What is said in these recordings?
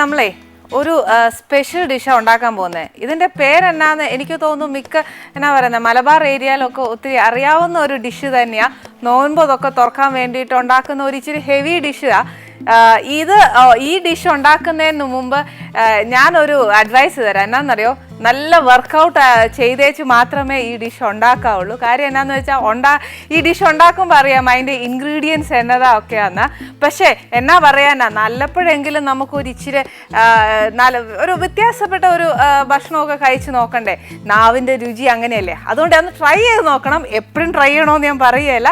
നമ്മളെ ഒരു സ്പെഷ്യൽ ഡിഷാണ് ഉണ്ടാക്കാൻ പോകുന്നത്. ഇതിൻ്റെ പേരെന്നാന്ന് എനിക്ക് തോന്നുന്നു മിക്ക എന്നാ പറയുന്നത് മലബാർ ഏരിയയിലൊക്കെ ഒത്തിരി അറിയാവുന്ന ഒരു ഡിഷ് തന്നെയാണ്. നോൻപതൊക്കെ തുറക്കാൻ വേണ്ടിയിട്ട് ഉണ്ടാക്കുന്ന ഒരു ഇച്ചിരി ഹെവി ഡിഷാണ് ഇത്. ഈ ഡിഷ് ഉണ്ടാക്കുന്നതിന് മുമ്പ് ഞാനൊരു അഡ്വൈസ് തരാം. എന്നാന്നറിയോ, നല്ല വർക്കൗട്ട് ചെയ്തേച്ച് മാത്രമേ ഈ ഡിഷ് ഉണ്ടാക്കാവുള്ളൂ. കാര്യം എന്നാന്ന് വെച്ചാൽ ഈ ഡിഷ് ഉണ്ടാക്കുമ്പോൾ അറിയാം അതിൻ്റെ ഇൻഗ്രീഡിയൻസ് എന്നതാ ഒക്കെയാന്ന്. പക്ഷേ എന്നാ പറയാനാ, നല്ലപ്പോഴെങ്കിലും നമുക്കൊരു ഇച്ചിരി ഒരു വ്യത്യാസപ്പെട്ട ഒരു ഭക്ഷണമൊക്കെ കഴിച്ച് നോക്കണ്ടേ. നാവിൻ്റെ രുചി അങ്ങനെയല്ലേ. അതുകൊണ്ട് ഒന്ന് ട്രൈ ചെയ്ത് നോക്കണം. എപ്പോഴും ട്രൈ ചെയ്യണമെന്ന് ഞാൻ പറയുകയല്ല,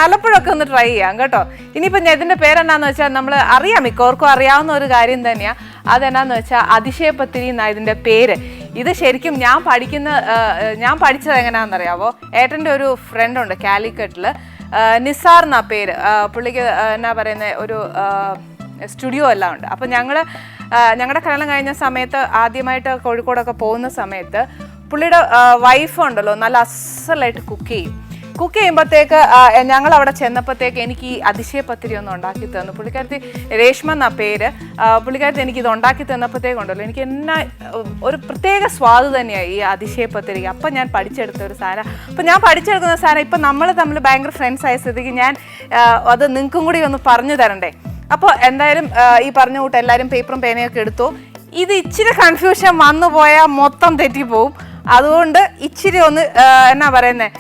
നല്ലപ്പോഴൊക്കെ ഒന്ന് ട്രൈ ചെയ്യാം കേട്ടോ. ഇനിയിപ്പം ഇതിൻ്റെ പേരെന്നാന്ന് വെച്ചാൽ നമ്മൾ അറിയാം, മിക്കവർക്കും അറിയാവുന്ന ഒരു കാര്യം തന്നെയാണ്. അതെന്നാന്ന് വെച്ചാൽ അതിശയപ്പത്തിരി എന്നാണ് ഇതിൻ്റെ പേര്. ഇത് ശരിക്കും ഞാൻ പഠിച്ചത് എങ്ങനെയാണെന്നറിയാവോ, ഏട്ടൻ്റെ ഒരു ഫ്രണ്ടുണ്ട് കാലിക്കറ്റിൽ, നിസാർ എന്നാ പേര്. പുള്ളിക്ക് എന്നാ പറയുന്നത് ഒരു സ്റ്റുഡിയോ എല്ലാം ഉണ്ട്. അപ്പോൾ ഞങ്ങളുടെ കല്യാണം കഴിഞ്ഞ സമയത്ത് ആദ്യമായിട്ട് കോഴിക്കോടൊക്കെ പോകുന്ന സമയത്ത് പുള്ളിയുടെ വൈഫുണ്ടല്ലോ നല്ല അസലായിട്ട് കുക്ക് ചെയ്യുമ്പോഴത്തേക്ക് ഞങ്ങൾ അവിടെ ചെന്നപ്പോഴത്തേക്ക് എനിക്ക് ഈ അതിശയപ്പത്തിരി ഒന്ന് ഉണ്ടാക്കി തന്നു. പുള്ളിക്കാരത്തി രേഷ്മ എന്നാ പേര്. പുള്ളിക്കാരത്തി എനിക്കിത് ഉണ്ടാക്കി തന്നപ്പോഴത്തേക്കുണ്ടല്ലോ എനിക്ക് എന്നാ ഒരു പ്രത്യേക സ്വാദ് തന്നെയാണ് ഈ അതിശയപ്പത്തിരി. അപ്പം ഞാൻ പഠിച്ചെടുത്ത ഒരു സാധനം. അപ്പം ഞാൻ പഠിച്ചെടുക്കുന്ന സാധനം ഇപ്പം നമ്മൾ തമ്മിൽ ഭയങ്കര ഫ്രണ്ട്സ് ആയ സ്ഥിതിക്ക് ഞാൻ അത് നിങ്ങൾക്കും കൂടി ഒന്ന് പറഞ്ഞു തരണ്ടേ. അപ്പോൾ എന്തായാലും ഈ പറഞ്ഞ കൂട്ട് എല്ലാവരും പേപ്പറും പേനയൊക്കെ എടുത്തു. ഇത് ഇച്ചിരി കൺഫ്യൂഷൻ വന്നു പോയാൽ മൊത്തം തെറ്റിപ്പോവും. അതുകൊണ്ട് ഇച്ചിരി ഒന്ന് എന്നാ പറയുന്നത്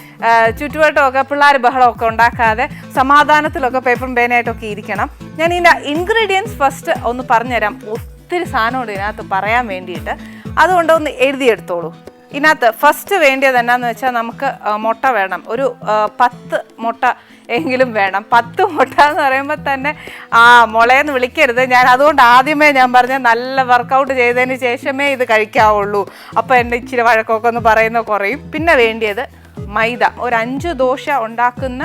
ചുറ്റുവട്ടമൊക്കെ പിള്ളേർ ബഹളമൊക്കെ ഉണ്ടാക്കാതെ സമാധാനത്തിലൊക്കെ പേപ്പറും പേനയായിട്ടൊക്കെ ഇരിക്കണം. ഞാൻ ഇതിൻ്റെ ഇൻഗ്രീഡിയൻസ് ഫസ്റ്റ് ഒന്ന് പറഞ്ഞുതരാം. ഒത്തിരി സാധനമുണ്ട് ഇതിനകത്ത് പറയാൻ വേണ്ടിയിട്ട്, അതുകൊണ്ട് ഒന്ന് എഴുതിയെടുത്തോളൂ. ഇതിനകത്ത് ഫസ്റ്റ് വേണ്ടിയത് എന്നാന്ന് വെച്ചാൽ നമുക്ക് മുട്ട വേണം. ഒരു 10 മുട്ട എങ്കിലും വേണം. 10 മുട്ട എന്ന് പറയുമ്പോൾ തന്നെ മുളയെന്ന് വിളിക്കരുത്. ഞാൻ അതുകൊണ്ട് ആദ്യമേ ഞാൻ പറഞ്ഞ നല്ല വർക്കൗട്ട് ചെയ്തതിന് ശേഷമേ ഇത് കഴിക്കാവുള്ളൂ. അപ്പോൾ എൻ്റെ ഇച്ചിരി വഴക്കൊക്കെ ഒന്ന് പറയുന്ന കുറയും. പിന്നെ വേണ്ടിയത് മൈദ. ഒരു 5 ദോശ ഉണ്ടാക്കുന്ന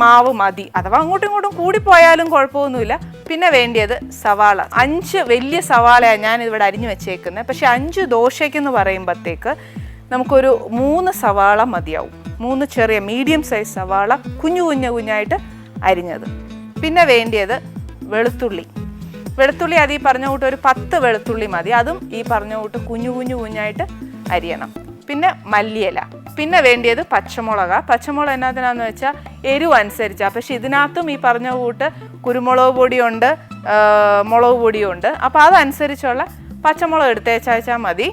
മാവ് മതി, അഥവാ അങ്ങോട്ടും ഇങ്ങോട്ടും കൂടിപ്പോയാലും കുഴപ്പമൊന്നുമില്ല. പിന്നെ വേണ്ടിയത് സവാള. 5 വലിയ സവാളയാണ് ഞാൻ ഇവിടെ അരിഞ്ഞു വെച്ചേക്കുന്നത്. പക്ഷെ 5 ദോശയ്ക്കെന്ന് പറയുമ്പോഴത്തേക്ക് നമുക്കൊരു 3 സവാള മതിയാവും. 3 ചെറിയ മീഡിയം സൈസ് സവാള കുഞ്ഞായിട്ട് അരിഞ്ഞത്. പിന്നെ വേണ്ടിയത് വെളുത്തുള്ളി അത് ഈ പറഞ്ഞ കൂട്ട് ഒരു 10 വെളുത്തുള്ളി മതി. അതും ഈ പറഞ്ഞ കൂട്ട് കുഞ്ഞായിട്ട് അരിയണം. പിന്നെ മല്ലിയില. പിന്നെ വേണ്ടിയത് പച്ചമുളക് എന്നാത്തിനാന്ന് വെച്ചാൽ എരിവ് അനുസരിച്ചാണ്. പക്ഷെ ഇതിനകത്തും ഈ പറഞ്ഞ കൂട്ട് കുരുമുളക് പൊടിയുണ്ട്, മുളക് പൊടിയുണ്ട്. അപ്പോൾ അതനുസരിച്ചുള്ള പച്ചമുളക് എടുത്തേച്ചാൽ മതി.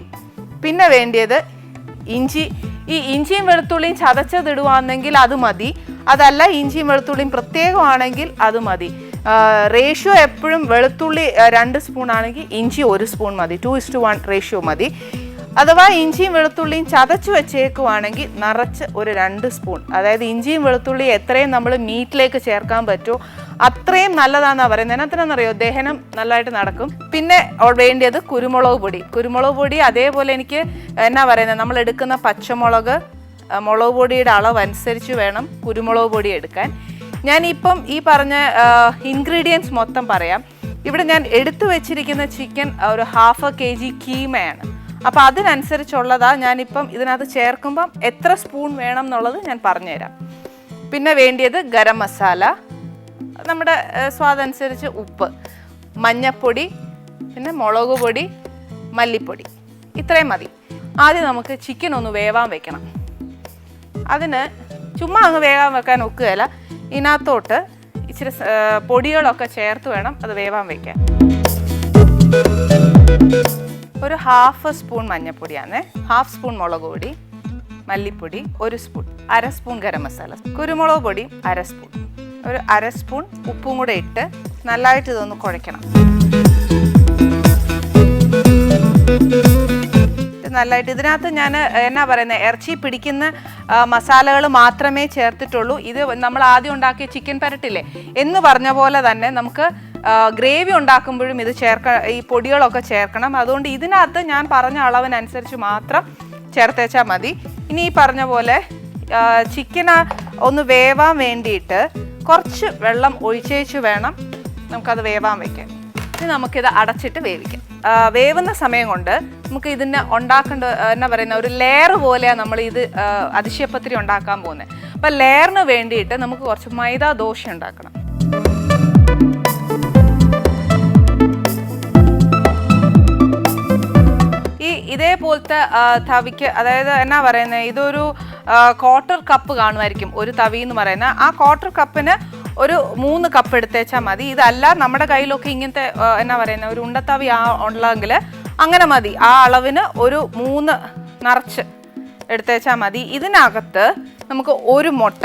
പിന്നെ വേണ്ടിയത് ഇഞ്ചി. ഈ ഇഞ്ചിയും വെളുത്തുള്ളിയും ചതച്ചതിടുവാണെങ്കിൽ അത് മതി. അതല്ല ഇഞ്ചിയും വെളുത്തുള്ളിയും പ്രത്യേകമാണെങ്കിൽ അത് മതി. റേഷ്യോ എപ്പോഴും വെളുത്തുള്ളി 2 സ്പൂൺ ആണെങ്കിൽ ഇഞ്ചി 1 സ്പൂൺ മതി. 2:1 റേഷ്യോ മതി. അഥവാ ഇഞ്ചിയും വെളുത്തുള്ളിയും ചതച്ച് വെച്ചേക്കുവാണെങ്കിൽ നിറച്ച് ഒരു 2 സ്പൂൺ, അതായത് ഇഞ്ചിയും വെളുത്തുള്ളിയും എത്രയും നമ്മൾ മീറ്റിലേക്ക് ചേർക്കാൻ പറ്റുമോ അത്രയും നല്ലതാണെന്നാണ് പറയുന്നത്. അതിനകത്തിനെന്നറിയോ, ദഹനം നല്ലതായിട്ട് നടക്കും. പിന്നെ വേണ്ടിയത് കുരുമുളക് പൊടി. അതേപോലെ എനിക്ക് എന്നാ പറയുന്നത്, നമ്മൾ എടുക്കുന്ന പച്ചമുളക് മുളക് പൊടിയുടെ അളവ് അനുസരിച്ച് വേണം കുരുമുളക് പൊടി എടുക്കാൻ. ഞാനിപ്പം ഈ പറഞ്ഞ ഇൻഗ്രീഡിയൻസ് മൊത്തം പറയാം. ഇവിടെ ഞാൻ എടുത്തു വെച്ചിരിക്കുന്ന ചിക്കൻ ഒരു 1/2 kg കീമയാണ്. അപ്പോൾ അതിനനുസരിച്ചുള്ളതാണ് ഞാനിപ്പം ഇതിനകത്ത് ചേർക്കുമ്പം എത്ര സ്പൂൺ വേണം എന്നുള്ളത് ഞാൻ പറഞ്ഞുതരാം. പിന്നെ വേണ്ടിയത് ഗരം മസാല, നമ്മുടെ സ്വാദനുസരിച്ച് ഉപ്പ്, മഞ്ഞൾപ്പൊടി, പിന്നെ മുളക് പൊടി, മല്ലിപ്പൊടി, ഇത്രയും മതി. ആദ്യം നമുക്ക് ചിക്കൻ ഒന്ന് വേവാൻ വെക്കണം. അതിന് ചുമ്മാ അങ്ങ് വേവാൻ വെക്കാൻ ഒക്കുകയില്ല. ഇതിനകത്തോട്ട് ഇച്ചിരി പൊടികളൊക്കെ ചേർത്ത് വേണം അത് വേവാൻ വയ്ക്കാൻ. ഒരു 1/2 സ്പൂൺ മഞ്ഞൾപ്പൊടിയാണ്, 1/2 സ്പൂൺ മുളക് പൊടി, മല്ലിപ്പൊടി 1 സ്പൂൺ, 1/2 സ്പൂൺ ഗരം മസാല, കുരുമുളക് പൊടി 1/2 സ്പൂൺ, ഒരു 1/2 സ്പൂൺ ഉപ്പും കൂടെ ഇട്ട് നല്ലതായിട്ട് ഇതൊന്ന് കുഴയ്ക്കണം. നല്ലതായിട്ട് ഇതിനകത്ത് ഞാൻ എന്നാ പറയുന്നത്, ഇറച്ചി പിടിക്കുന്ന മസാലകൾ മാത്രമേ ചേർത്തിട്ടുള്ളൂ. ഇത് നമ്മൾ ആദ്യം ഉണ്ടാക്കിയ ചിക്കൻ പരട്ടില്ലേ എന്ന് പറഞ്ഞ പോലെ തന്നെ നമുക്ക് ഗ്രേവി ഉണ്ടാക്കുമ്പോഴും ഇത് ഈ പൊടികളൊക്കെ ചേർക്കണം. അതുകൊണ്ട് ഇതിനകത്ത് ഞാൻ പറഞ്ഞ അളവിനനുസരിച്ച് മാത്രം ചേർത്തേച്ചാൽ മതി. ഇനി ഈ പറഞ്ഞ പോലെ ചിക്കന് ഒന്ന് വേവാൻ വേണ്ടിയിട്ട് കുറച്ച് വെള്ളം ഒഴിച്ചേച്ച് വേണം നമുക്കത് വേവാൻ വയ്ക്കാൻ. ഇനി നമുക്കിത് അടച്ചിട്ട് വേവിക്കാം. വേവുന്ന സമയം കൊണ്ട് നമുക്ക് ഇതിന് ഉണ്ടാക്കേണ്ട എന്നാ പറയുന്ന ഒരു ലെയർ പോലെയാണ് നമ്മൾ ഇത് അതിശയപ്പത്തിരി ഉണ്ടാക്കാൻ പോകുന്നത്. അപ്പം ലെയറിന് വേണ്ടിയിട്ട് നമുക്ക് കുറച്ച് മൈദ ദോശ ഉണ്ടാക്കണം. ഇതേപോലത്തെ തവിക്ക്, അതായത് എന്നാ പറയുന്നത്, ഇതൊരു ക്വാർട്ടർ കപ്പ് കാണുമായിരിക്കും ഒരു തവി എന്ന് പറയുന്നത്. ആ ക്വാർട്ടർ കപ്പിന് ഒരു 3 കപ്പ് എടുത്തേച്ചാൽ മതി. ഇതല്ല നമ്മുടെ കയ്യിലൊക്കെ ഇങ്ങനത്തെ എന്നാ പറയുന്നത് ഒരു ഉണ്ടത്തവി ഉള്ളെങ്കിൽ അങ്ങനെ മതി. ആ അളവിന് ഒരു 3 നിറച്ച് എടുത്തേച്ചാൽ മതി. ഇതിനകത്ത് നമുക്ക് ഒരു മുട്ട,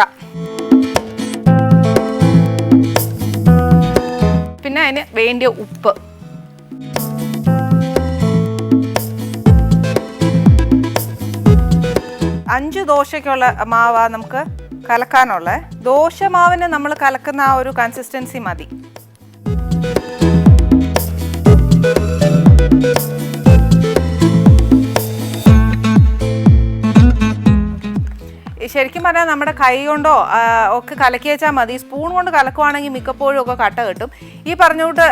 പിന്നെ അതിന് വേണ്ടിയ ഉപ്പ്, അഞ്ച് ദോശയ്ക്കുള്ള മാവാ നമുക്ക് കലക്കാനുള്ള. ദോശമാവിന് നമ്മൾ കലക്കുന്ന ആ ഒരു കൺസിസ്റ്റൻസി മതി. ശരിക്കും പറഞ്ഞാൽ നമ്മുടെ കൈ കൊണ്ടോ ഒക്കെ കലക്കി വെച്ചാൽ മതി. സ്പൂൺ കൊണ്ട് കലക്കുവാണെങ്കിൽ മിക്കപ്പോഴും ഒക്കെ കട്ട കിട്ടും. ഈ പറഞ്ഞുകൊണ്ട്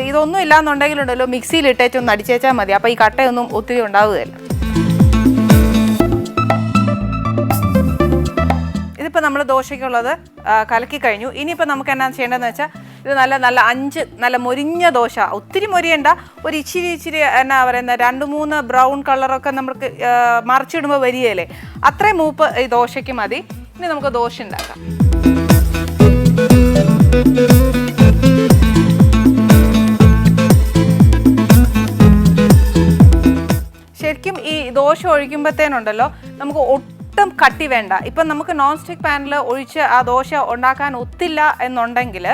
ഇതൊന്നും ഇല്ലാന്നുണ്ടെങ്കിലുണ്ടല്ലോ മിക്സിയിൽ ഇട്ടേച്ചൊന്ന് അടിച്ചേച്ചാൽ മതി. അപ്പോൾ ഈ കട്ടയൊന്നും ഒത്തിരി ഉണ്ടാവുകയില്ല. ഇതിപ്പോൾ നമ്മൾ ദോശയ്ക്കുള്ളത് കലക്കി കഴിഞ്ഞു. ഇനിയിപ്പോൾ നമുക്ക് എന്നാ ചെയ്യേണ്ടതെന്ന് വെച്ചാൽ ഇത് നല്ല 5 നല്ല മൊരിഞ്ഞ ദോശ, ഒത്തിരി മൊരിയണ്ട, ഒരു ഇച്ചിരി എന്നാ പറയുന്നത് 2-3 ബ്രൗൺ കളറൊക്കെ നമുക്ക് മറിച്ചിടുമ്പോൾ വരികയല്ലേ, അത്രയും മൂപ്പ് ഈ ദോശയ്ക്ക് മതി. ഇനി നമുക്ക് ദോശ ഉണ്ടാക്കാം. ശരിക്കും ഈ ദോശ ഒഴിക്കുമ്പോഴത്തേനുണ്ടല്ലോ നമുക്ക് ഒട്ടും കട്ടി വേണ്ട. ഇപ്പം നമുക്ക് നോൺ സ്റ്റിക്ക് പാനിൽ ഒഴിച്ച് ആ ദോശ ഉണ്ടാക്കാൻ ഒത്തില്ല എന്നുണ്ടെങ്കിൽ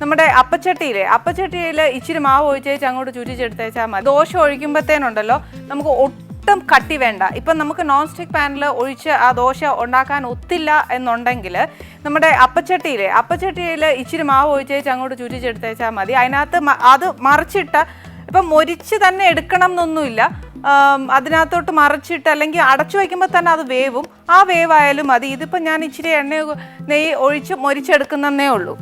നമ്മുടെ അപ്പച്ചട്ടിയിൽ ഇച്ചിരി മാവ് ഒഴിച്ചേച്ച് അങ്ങോട്ട് ചുറ്റിച്ചെടുത്തേച്ചാൽ മതി. ദോശ ഒഴിക്കുമ്പോഴത്തേനുണ്ടല്ലോ നമുക്ക് ഒട്ടും കട്ടി വേണ്ട. ഇപ്പം നമുക്ക് നോൺ സ്റ്റിക്ക് പാനിൽ ഒഴിച്ച് ആ ദോശ ഉണ്ടാക്കാൻ ഒത്തില്ല എന്നുണ്ടെങ്കിൽ നമ്മുടെ അപ്പച്ചട്ടിയിൽ ഇച്ചിരി മാവ് ഒഴിച്ചേച്ച് അങ്ങോട്ട് ചുറ്റിച്ചെടുത്തേച്ചാൽ മതി. അതിനകത്ത് അത് മറിച്ചിട്ട് ഇപ്പം മൊരിച്ച് തന്നെ എടുക്കണം എന്നൊന്നുമില്ല. അതിനകത്തോട്ട് മറിച്ചിട്ട് അല്ലെങ്കിൽ അടച്ചു വയ്ക്കുമ്പോൾ തന്നെ അത് വേവും. ആ വേവായാലും മതി. ഇതിപ്പോൾ ഞാൻ ഇച്ചിരി നെയ്യ് ഒഴിച്ച് മൊരിച്ചെടുക്കുന്നേ ഉള്ളൂ.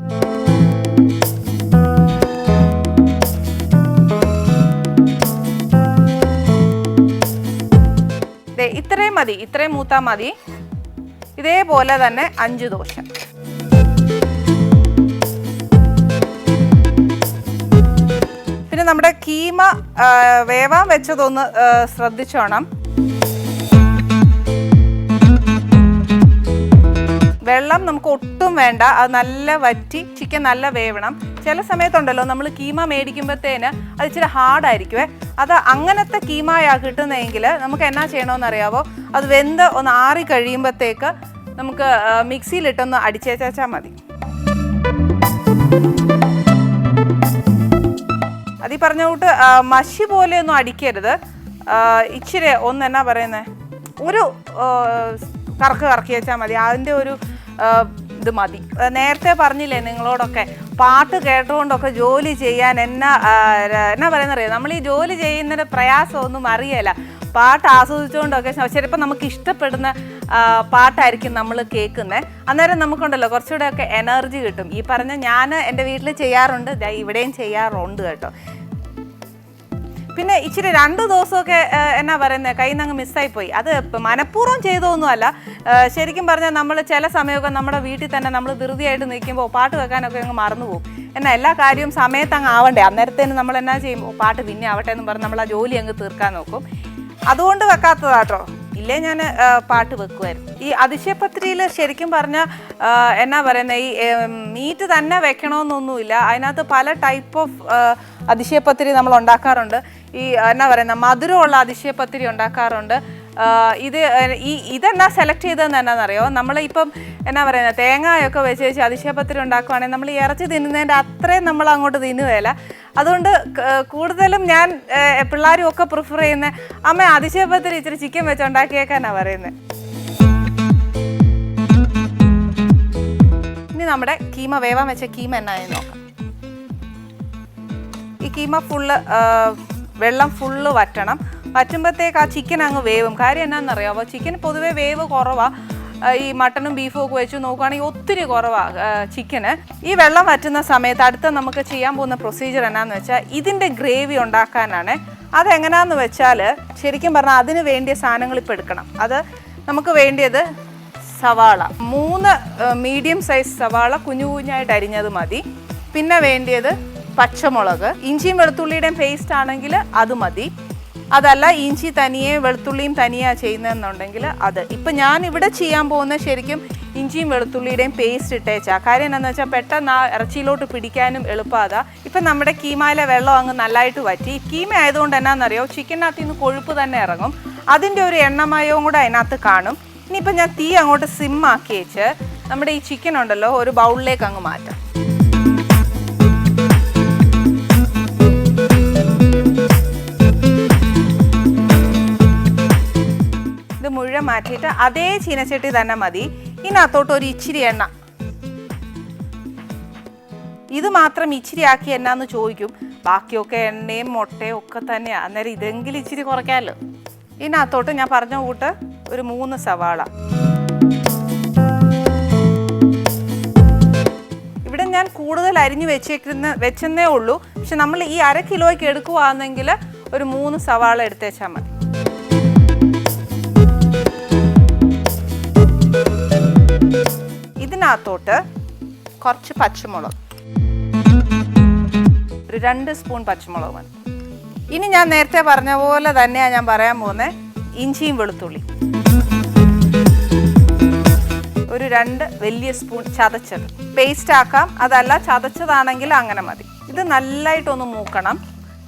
ഇത്രയും മതി, ഇത്രയും മൂത്താൽ മതി. ഇതേപോലെ തന്നെ 5 ദോശ. പിന്നെ നമ്മുടെ കീമ വേവാൻ വെച്ചതൊന്ന് ശ്രദ്ധിച്ചോണം. വെള്ളം നമുക്ക് ഒട്ടും വേണ്ട, അത് നല്ല വറ്റി ചിക്കൻ നല്ല വേവണം. ചില സമയത്തുണ്ടല്ലോ നമ്മൾ കീമ മേടിക്കുമ്പോഴത്തേന് അത് ഇച്ചിരി ഹാർഡായിരിക്കുമേ. അത് അങ്ങനത്തെ കീമയാ കിട്ടുന്നതെങ്കിൽ നമുക്ക് എന്നാ ചെയ്യണമെന്ന് അറിയാവോ, അത് വെന്ത് ഒന്ന് ആറി കഴിയുമ്പോഴത്തേക്ക് നമുക്ക് മിക്സിയിലിട്ടൊന്ന് അടിച്ചേച്ചാൽ മതി. അതീ പറഞ്ഞ കൂട്ട് മഷി പോലെയൊന്നും അടിക്കരുത്. ഇച്ചിരി ഒന്ന് എന്നാ പറയുന്നത് ഒരു കറക്കി വെച്ചാൽ മതി. അതിൻ്റെ ഒരു ഇത് മതി. നേരത്തെ പറഞ്ഞില്ലേ നിങ്ങളോടൊക്കെ, പാട്ട് കേട്ടുകൊണ്ടൊക്കെ ജോലി ചെയ്യാൻ എന്നാ പറയുന്നറിയാം. നമ്മൾ ഈ ജോലി ചെയ്യുന്നതിൻ്റെ പ്രയാസമൊന്നും അറിയില്ല. പാട്ട് ആസ്വദിച്ചുകൊണ്ടൊക്കെ ചിലപ്പോൾ നമുക്ക് ഇഷ്ടപ്പെടുന്ന പാട്ടായിരിക്കും നമ്മൾ കേൾക്കുന്നത്. അന്നേരം നമുക്കുണ്ടല്ലോ കുറച്ചുകൂടെയൊക്കെ എനർജി കിട്ടും. ഈ പറഞ്ഞ ഞാൻ എൻ്റെ വീട്ടിൽ ചെയ്യാറുണ്ട്, ഇവിടെയും ചെയ്യാറുണ്ട് കേട്ടോ. പിന്നെ ഇച്ചിരി 2 ദിവസമൊക്കെ എന്നാ പറയുന്നത് കയ്യിൽ നിന്ന് അങ്ങ് മിസ്സായിപ്പോയി. അത് മനഃപൂർവ്വം ചെയ്തൊന്നുമല്ല. ശരിക്കും പറഞ്ഞാൽ നമ്മൾ ചില സമയമൊക്കെ നമ്മുടെ വീട്ടിൽ തന്നെ നമ്മൾ ധൃതിയായിട്ട് നിൽക്കുമ്പോൾ പാട്ട് വെക്കാനൊക്കെ അങ്ങ് മറന്നുപോകും. എന്നാൽ എല്ലാ കാര്യവും സമയത്ത് അങ്ങ് ആവണ്ടേ. അന്നേരത്തേന് നമ്മൾ എന്നാ ചെയ്യും, പാട്ട് പിന്നെ ആവട്ടെ എന്ന് പറഞ്ഞ് നമ്മൾ ആ ജോലി അങ്ങ് തീർക്കാൻ നോക്കും. അതുകൊണ്ട് വെക്കാത്തതാട്ടോ. ഇല്ലേ ഞാൻ പാട്ട് വെക്കുമായിരുന്നു. ഈ അതിശയപത്രിയിൽ ശരിക്കും പറഞ്ഞാൽ എന്നാ പറയുന്നത് ഈ മീറ്റ് തന്നെ വെക്കണമെന്നൊന്നുമില്ല. അതിനകത്ത് പല ടൈപ്പ് ഓഫ് അതിശയപത്രി നമ്മൾ ഉണ്ടാക്കാറുണ്ട്. ഈ എന്നാ പറയുന്ന മധുരമുള്ള അതിശയപത്രി ഉണ്ടാക്കാറുണ്ട്. ഇതെന്നാ സെലക്ട് ചെയ്തതെന്ന് എന്നാണെന്നറിയോ, നമ്മളിപ്പം എന്നാ പറയുന്നത് തേങ്ങയൊക്കെ വെച്ച് അതിശയപത്രി ഉണ്ടാക്കുവാണെങ്കിൽ നമ്മൾ ഇറച്ചി തിന്നുന്നതിൻ്റെ അത്രയും നമ്മൾ അങ്ങോട്ട് തിന്നുകയില്ല. അതുകൊണ്ട് കൂടുതലും ഞാൻ പിള്ളേരും ഒക്കെ പ്രിഫർ ചെയ്യുന്നത് അമ്മ അതിശയപത്രി ഇച്ചിരി ചിക്കൻ വെച്ച് ഉണ്ടാക്കിയേക്കാനാണ് പറയുന്നത്. ഇനി നമ്മുടെ കീമ വേവാൻ വെച്ച കീമ എന്നായെന്ന് നോക്കാം. ഈ കീമ ഫുള്ള് വെള്ളം ഫുള്ള് വറ്റണം. വറ്റുമ്പോഴത്തേക്ക് ആ ചിക്കൻ അങ്ങ് വേവും. കാര്യം എന്നാണെന്നറിയാമോ, ചിക്കൻ പൊതുവേ വേവ് കുറവാണ്. ഈ മട്ടനും ബീഫും ഒക്കെ വെച്ച് നോക്കുകയാണെങ്കിൽ ഒത്തിരി കുറവാണ് ചിക്കന്. ഈ വെള്ളം വറ്റുന്ന സമയത്ത് അടുത്ത നമുക്ക് ചെയ്യാൻ പോകുന്ന പ്രൊസീജിയർ എന്നാന്ന് വെച്ചാൽ ഇതിൻ്റെ ഗ്രേവി ഉണ്ടാക്കാനാണ്. അതെങ്ങനെയാണെന്ന് വെച്ചാൽ ശരിക്കും പറഞ്ഞാൽ അതിന് വേണ്ടിയ സാധനങ്ങൾ ഇപ്പോൾ എടുക്കണം. അത് നമുക്ക് വേണ്ടിയത് സവാള 3 മീഡിയം സൈസ് സവാള കുഞ്ഞായിട്ട് അരിഞ്ഞത് മതി. പിന്നെ വേണ്ടിയത് പച്ചമുളക്, ഇഞ്ചിയും വെളുത്തുള്ളിയുടെയും പേസ്റ്റ് ആണെങ്കിൽ അത് മതി. അതല്ല ഇഞ്ചി തനിയെ വെളുത്തുള്ളിയും തനിയാണ് ചെയ്യുന്നതെന്നുണ്ടെങ്കിൽ അത്. ഇപ്പം ഞാനിവിടെ ചെയ്യാൻ പോകുന്ന ശരിക്കും ഇഞ്ചിയും വെളുത്തുള്ളിയുടെയും പേസ്റ്റ് ഇട്ടേച്ചാ. കാര്യം എന്താണെന്ന് വെച്ചാൽ പെട്ടെന്ന് ആ ഇറച്ചിയിലോട്ട് പിടിക്കാനും എളുപ്പമാതാ. ഇപ്പം നമ്മുടെ കീമയിലെ വെള്ളം അങ്ങ് നല്ലതായിട്ട് വറ്റി. കീമ ആയതുകൊണ്ട് എന്നാണെന്നറിയോ, ചിക്കനകത്ത് നിന്ന് കൊഴുപ്പ് തന്നെ ഇറങ്ങും, അതിൻ്റെ ഒരു എണ്ണമയവും കൂടെ അതിനകത്ത് കാണും. ഇനിയിപ്പോൾ ഞാൻ തീ അങ്ങോട്ട് സിമ്മാക്കി വെച്ച് നമ്മുടെ ഈ ചിക്കൻ ഉണ്ടല്ലോ ഒരു ബൗളിലേക്ക് അങ്ങ് മാറ്റാം. ഇത് മുഴുവൻ മാറ്റിയിട്ട് അതേ ചീനച്ചട്ടി തന്നെ മതി. ഇതിനകത്തോട്ട് ഒരു ഇച്ചിരി എണ്ണ, ഇത് മാത്രം ഇച്ചിരി ആക്കി എന്നാന്ന് ചോദിക്കും. ബാക്കിയൊക്കെ എണ്ണയും മുട്ടയും ഒക്കെ തന്നെയാണ്. അന്നേരം ഇതെങ്കിലും ഇച്ചിരി കുറയ്ക്കാമല്ലോ. ഇതിനകത്തോട്ട് ഞാൻ പറഞ്ഞ കൂട്ട് ഒരു 3 സവാള. ഇവിടെ ഞാൻ കൂടുതൽ അരിഞ്ഞു വെച്ചെന്നേ ഉള്ളൂ. പക്ഷെ നമ്മൾ ഈ 1/2 കിലോയ്ക്ക് എടുക്കുകയാണെങ്കിൽ ഒരു 3 സവാള എടുത്തേച്ചാൽ മതി. ഇതിനകത്തോട്ട് കുറച്ച് പച്ചമുളക്, ഒരു 2 സ്പൂൺ പച്ചമുളക് മതി. ഇനി ഞാൻ നേരത്തെ പറഞ്ഞ പോലെ തന്നെയാണ് ഞാൻ പറയാൻ പോകുന്നത്. ഇഞ്ചിയും വെളുത്തുള്ളി ഒരു 2 വലിയ സ്പൂൺ ചതച്ചത്, പേസ്റ്റ് ആക്കാം, അതല്ല ചതച്ചതാണെങ്കിൽ അങ്ങനെ മതി. ഇത് നല്ലതായിട്ടൊന്ന് മൂക്കണം.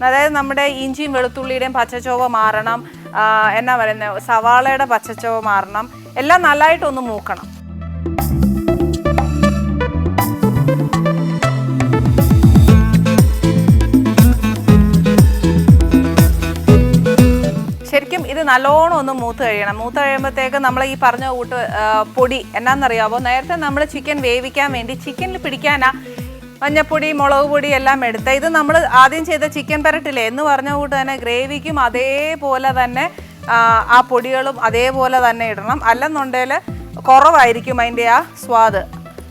അതായത് നമ്മുടെ ഇഞ്ചിയും വെളുത്തുള്ളിയുടെയും പച്ചച്ചോവ മാറണം, എന്നാ പറയുന്നത്, സവാളയുടെ പച്ചച്ചോവ മാറണം, എല്ലാം നല്ലതായിട്ടൊന്ന് മൂക്കണം. ശരിക്കും ഇത് നല്ലോണം ഒന്ന് മൂത്ത് കഴിയണം. മൂത്ത് കഴിയുമ്പോഴത്തേക്ക് നമ്മൾ ഈ പറഞ്ഞ കൂട്ട് പൊടി എന്നാന്നറിയാമോ, നേരത്തെ നമ്മൾ ചിക്കൻ വേവിക്കാൻ വേണ്ടി ചിക്കനിൽ പിടിക്കാനാ മഞ്ഞപ്പൊടി മുളക് പൊടി എല്ലാം എടുത്ത്, ഇത് നമ്മൾ ആദ്യം ചെയ്ത ചിക്കൻ പെരട്ടില്ലേ എന്ന് പറഞ്ഞ കൂട്ട് തന്നെ ഗ്രേവിക്കും അതേപോലെ തന്നെ ആ പൊടികളും അതേപോലെ തന്നെ ഇടണം. അല്ലെന്നുണ്ടെങ്കിൽ കുറവായിരിക്കും അതിൻ്റെ ആ സ്വാദ്.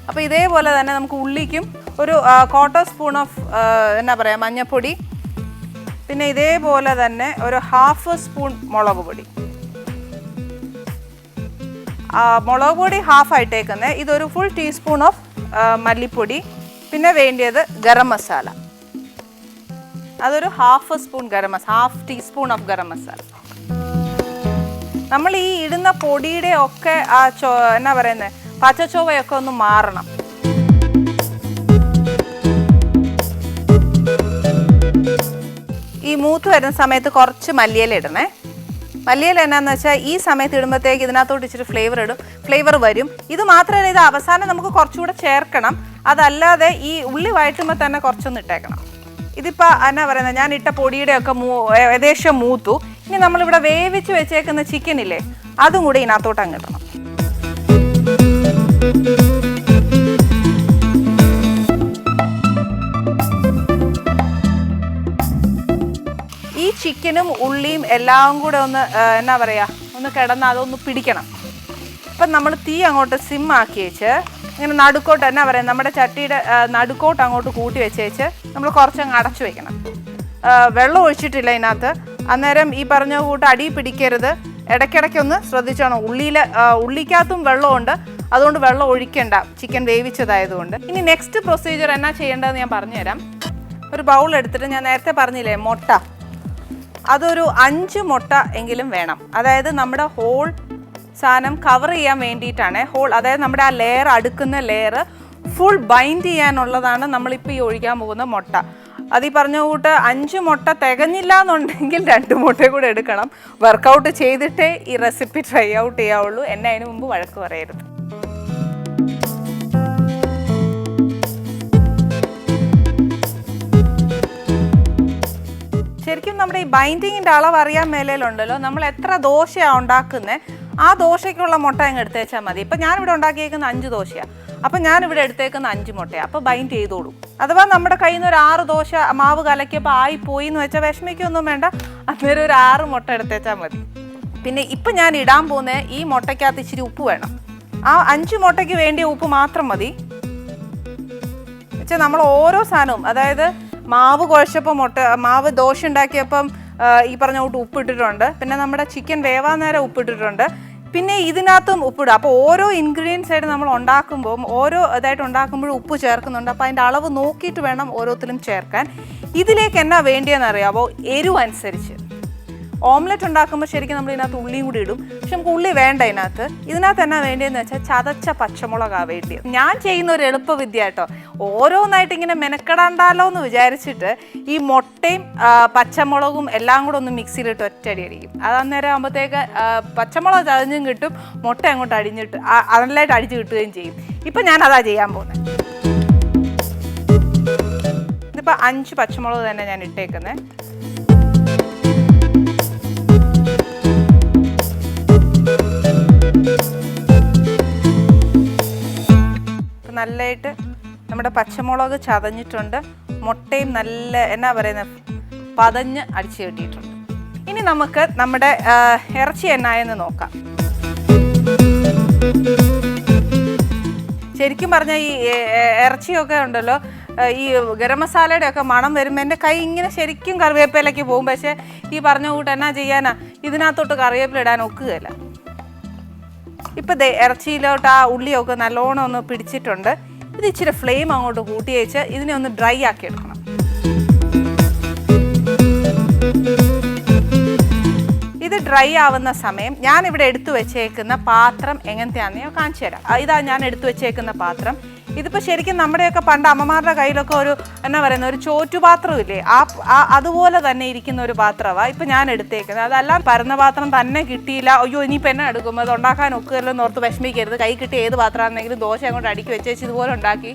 അപ്പോൾ ഇതേപോലെ തന്നെ നമുക്ക് ഉള്ളിക്കും ഒരു 1/4 സ്പൂൺ ഓഫ് എന്നാ പറയുക മഞ്ഞപ്പൊടി, പിന്നെ ഇതേപോലെ തന്നെ ഒരു 1/2 സ്പൂൺ മുളക് പൊടി. മുളക് പൊടി 1/2 ആയിട്ടേക്കുന്നത്. ഇതൊരു ഫുൾ ടീസ്പൂൺ ഓഫ് മല്ലിപ്പൊടി. പിന്നെ വേണ്ടിയത് ഗരം മസാല, അതൊരു 1/2 spoon garam masala, 1/2 teaspoon of garam masala. നമ്മൾ ഈ ഇടുന്ന പൊടിയുടെ ഒക്കെ ആ എന്നാ പറയുന്നത് പച്ചച്ചോവയൊക്കെ ഒന്ന് മാറണം. ഈ മൂത്ത് വരുന്ന സമയത്ത് കുറച്ച് മല്ലിയില ഇടണേ. മല്ലിയില എന്നാന്ന് വെച്ചാൽ ഈ സമയത്ത് ഇടുമ്പോഴത്തേക്ക് ഇതിനകത്തോട്ട് ഇച്ചിരി ഫ്ലേവർ വരും. ഇത് മാത്രമല്ല, ഇത് അവസാനം നമുക്ക് കുറച്ചുകൂടെ ചേർക്കണം. അതല്ലാതെ ഈ ഉള്ളി വഴറ്റുമ്പോൾ തന്നെ കുറച്ചൊന്ന് ഇട്ടേക്കണം. ഇതിപ്പോൾ എന്നാ പറയുന്നത്, ഞാൻ ഇട്ട പൊടിയുടെ ഒക്കെ ഏകദേശം മൂത്തു. ഇനി നമ്മളിവിടെ വേവിച്ച് വെച്ചേക്കുന്ന ചിക്കൻ ഇല്ലേ, അതും കൂടി ഇതിനകത്തോട്ട് അങ്ങ് ഇടണം. ഈ ചിക്കനും ഉള്ളിയും എല്ലാം കൂടെ ഒന്ന് എന്നാ പറയുക ഒന്ന് കിടന്ന് അതൊന്ന് പിടിക്കണം. അപ്പം നമ്മൾ തീ അങ്ങോട്ട് സിമ്മാക്കി വെച്ച് ഇങ്ങനെ നടുക്കോട്ട് എന്നാ പറയുക നമ്മുടെ ചട്ടിയുടെ നടുക്കോട്ട് അങ്ങോട്ട് കൂട്ടി വെച്ചേച്ച് നമ്മൾ കുറച്ചങ്ങ് അടച്ചു വെക്കണം. വെള്ളം ഒഴിച്ചിട്ടില്ല ഇതിനകത്ത്. അന്നേരം ഈ പറഞ്ഞ കൂട്ട് അടി പിടിക്കരുത്. ഇടയ്ക്കിടയ്ക്കൊന്ന് ശ്രദ്ധിച്ചോണം. ഉള്ളിക്കകത്തും വെള്ളമുണ്ട്, അതുകൊണ്ട് വെള്ളം ഒഴിക്കണ്ട, ചിക്കൻ വേവിച്ചതായതുകൊണ്ട്. ഇനി നെക്സ്റ്റ് പ്രൊസീജിയർ എന്നാ ചെയ്യേണ്ടതെന്ന് ഞാൻ പറഞ്ഞുതരാം. ഒരു ബൗൾ എടുത്തിട്ട് ഞാൻ നേരത്തെ പറഞ്ഞില്ലേ മുട്ട, അതൊരു 5 മുട്ട എങ്കിലും വേണം. അതായത് നമ്മുടെ ഹോൾ സാധനം കവർ ചെയ്യാൻ വേണ്ടിയിട്ടാണ്. അതായത് നമ്മുടെ ആ ലെയർ, അടുക്കുന്ന ലെയർ ഫുൾ ബൈൻഡ് ചെയ്യാനുള്ളതാണ് നമ്മളിപ്പോൾ ഈ ഒഴിക്കാൻ പോകുന്ന മുട്ട. അത് ഈ പറഞ്ഞ കൂട്ട് 5 മുട്ട തികഞ്ഞില്ല എന്നുണ്ടെങ്കിൽ 2 മുട്ട കൂടെ എടുക്കണം. വർക്കൗട്ട് ചെയ്തിട്ടേ ഈ റെസിപ്പി ട്രൈ ഔട്ട് ചെയ്യാവുള്ളൂ. എന്നെ അതിന് മുമ്പ് വഴക്ക് പറയരുത്. ശരിക്കും നമ്മുടെ ഈ ബൈൻഡിങ്ങിൻ്റെ അളവ് അറിയാൻ മേലേലുണ്ടല്ലോ, നമ്മൾ എത്ര ദോശയാണ് ഉണ്ടാക്കുന്നത് ആ ദോശയ്ക്കുള്ള മുട്ട അങ്ങ് എടുത്തേച്ചാൽ മതി. ഇപ്പം ഞാനിവിടെ ഉണ്ടാക്കിയേക്കുന്ന 5 ദോശയാണ്, അപ്പം ഞാനിവിടെ എടുത്തേക്കുന്ന 5 മുട്ടയാണ്. അപ്പോൾ ബൈൻഡ് ചെയ്തോളൂ. അഥവാ നമ്മുടെ കയ്യിൽ നിന്ന് ഒരു 6 ദോശ മാവ് കലക്കിയപ്പോൾ ആയിപ്പോയി എന്ന് വെച്ചാൽ വിഷമിക്കൊന്നും വേണ്ട, അന്നേരം ഒരു 6 മുട്ട എടുത്തേച്ചാൽ മതി. പിന്നെ ഇപ്പം ഞാൻ ഇടാൻ പോകുന്ന ഈ മുട്ടയ്ക്കകത്ത് ഇച്ചിരി ഉപ്പ് വേണം. ആ 5 മുട്ടയ്ക്ക് വേണ്ടിയ ഉപ്പ് മാത്രം മതി. വെച്ചാൽ നമ്മൾ ഓരോ സാധനവും, അതായത് മാവ് കുഴച്ചപ്പോൾ മാവ് ദോശ ഉണ്ടാക്കിയപ്പം ഈ പറഞ്ഞ കൂട്ട് ഉപ്പിട്ടിട്ടുണ്ട്, പിന്നെ നമ്മുടെ ചിക്കൻ വേവാൻ നേരം ഉപ്പിട്ടിട്ടുണ്ട്, പിന്നെ ഇതിനകത്തും ഉപ്പിടുക. അപ്പോൾ ഓരോ ഇൻഗ്രീഡിയൻസ് ആയിട്ട് നമ്മൾ ഉണ്ടാക്കുമ്പോൾ ഓരോ ഇതായിട്ട് ഉണ്ടാക്കുമ്പോഴും ഉപ്പ് ചേർക്കുന്നുണ്ട്. അപ്പോൾ അതിൻ്റെ അളവ് നോക്കിയിട്ട് വേണം ഓരോത്തിലും ചേർക്കാൻ. ഇതിലേക്ക് എന്നാ വേണ്ടിയെന്ന് അറിയാമോ, എരിവ് അനുസരിച്ച് ഓംലെറ്റ് ഉണ്ടാക്കുമ്പോൾ ശരിക്കും നമ്മൾ ഇതിനകത്ത് ഉള്ളിയും കൂടി ഇടും. പക്ഷെ നമുക്ക് ഉള്ളി വേണ്ട ഇതിനകത്ത് എന്നാ വേണ്ടിയെന്ന് വെച്ചാൽ ചതച്ച പച്ചമുളകാണ് വേണ്ടിയത്. ഞാൻ ചെയ്യുന്ന ഒരു എളുപ്പവിദ്യ കേട്ടോ. ഓരോന്നായിട്ട് ഇങ്ങനെ മെനക്കെടാണ്ടല്ലോ എന്ന് വിചാരിച്ചിട്ട് ഈ മുട്ടയും പച്ചമുളകും എല്ലാം കൂടെ ഒന്ന് മിക്സിയിലിട്ട് ഒറ്റയടി അടിക്കും. അത് അന്നേരം ആകുമ്പോഴത്തേക്ക് പച്ചമുളക് ചതഞ്ഞും കിട്ടും, മുട്ട അങ്ങോട്ട് അടിഞ്ഞിട്ട് നല്ലതായിട്ട് അടിച്ച് കിട്ടുകയും ചെയ്യും. ഇപ്പം ഞാൻ അതാ ചെയ്യാൻ പോകുന്നത്. ഇതിപ്പോൾ 5 പച്ചമുളക് തന്നെ ഞാൻ ഇട്ടേക്കുന്നത്. നല്ലതായിട്ട് നമ്മുടെ പച്ചമുളക് ചതഞ്ഞിട്ടുണ്ട്, മുട്ടയും നല്ല എന്നാ പറയുന്നത് പതഞ്ഞ് അടിച്ചു കെട്ടിയിട്ടുണ്ട്. ഇനി നമുക്ക് നമ്മുടെ ഇറച്ചി എന്നായെന്ന് നോക്കാം. ശരിക്കും പറഞ്ഞാൽ ഈ ഇറച്ചിയൊക്കെ ഉണ്ടല്ലോ, ഈ ഗരം മസാലയുടെ ഒക്കെ മണം വരുമ്പോൾ എൻ്റെ കൈ ഇങ്ങനെ ശരിക്കും കറിവേപ്പിലേക്ക് പോകും. പക്ഷേ ഈ പറഞ്ഞ കൂട്ട് എന്നാ ചെയ്യാനാ, ഇതിനകത്തോട്ട് കറിവേപ്പില ഇടാൻ ഒക്കുകയില്ല. ഇപ്പം ഇറച്ചിയിലോട്ട് ആ ഉള്ളിയൊക്കെ നല്ലോണം ഒന്ന് പിടിച്ചിട്ടുണ്ട്. ഇത് ഇച്ചിരി ഫ്ലെയിം അങ്ങോട്ട് കൂട്ടി വെച്ച് ഇതിനെ ഒന്ന് ഡ്രൈ ആക്കി എടുക്കണം. ഇത് ഡ്രൈ ആവുന്ന സമയം ഞാനിവിടെ എടുത്തു വെച്ചേക്കുന്ന പാത്രം എങ്ങനത്തെയാണെന്ന് ഞാൻ കാണിച്ചു തരാം. ഇതാ ഞാൻ എടുത്തു വെച്ചേക്കുന്ന പാത്രം. ഇതിപ്പോൾ ശരിക്കും നമ്മുടെയൊക്കെ പണ്ട് അമ്മമാരുടെ കയ്യിലൊക്കെ ഒരു എന്നാ പറയുന്ന ഒരു ചോറ്റുപാത്രം ഇല്ലേ, അതുപോലെ തന്നെ ഇരിക്കുന്ന ഒരു പാത്രമാണ് ഇപ്പം ഞാൻ എടുത്തേക്കുന്നത്. അതെല്ലാം പരന്ന പാത്രം തന്നെ കിട്ടിയില്ല, അയ്യോ ഇനിയിപ്പോൾ എന്നെ എടുക്കും, അത് ഉണ്ടാക്കാൻ ഒക്കുകയല്ലോ എന്നോർത്ത് വിഷമിക്കരുത്. കൈ കിട്ടി ഏത് പാത്രമാണെന്നെങ്കിലും ദോശ അങ്ങോട്ട് അടുക്കി വെച്ചേച്ച് ഇതുപോലെ ഉണ്ടാക്കി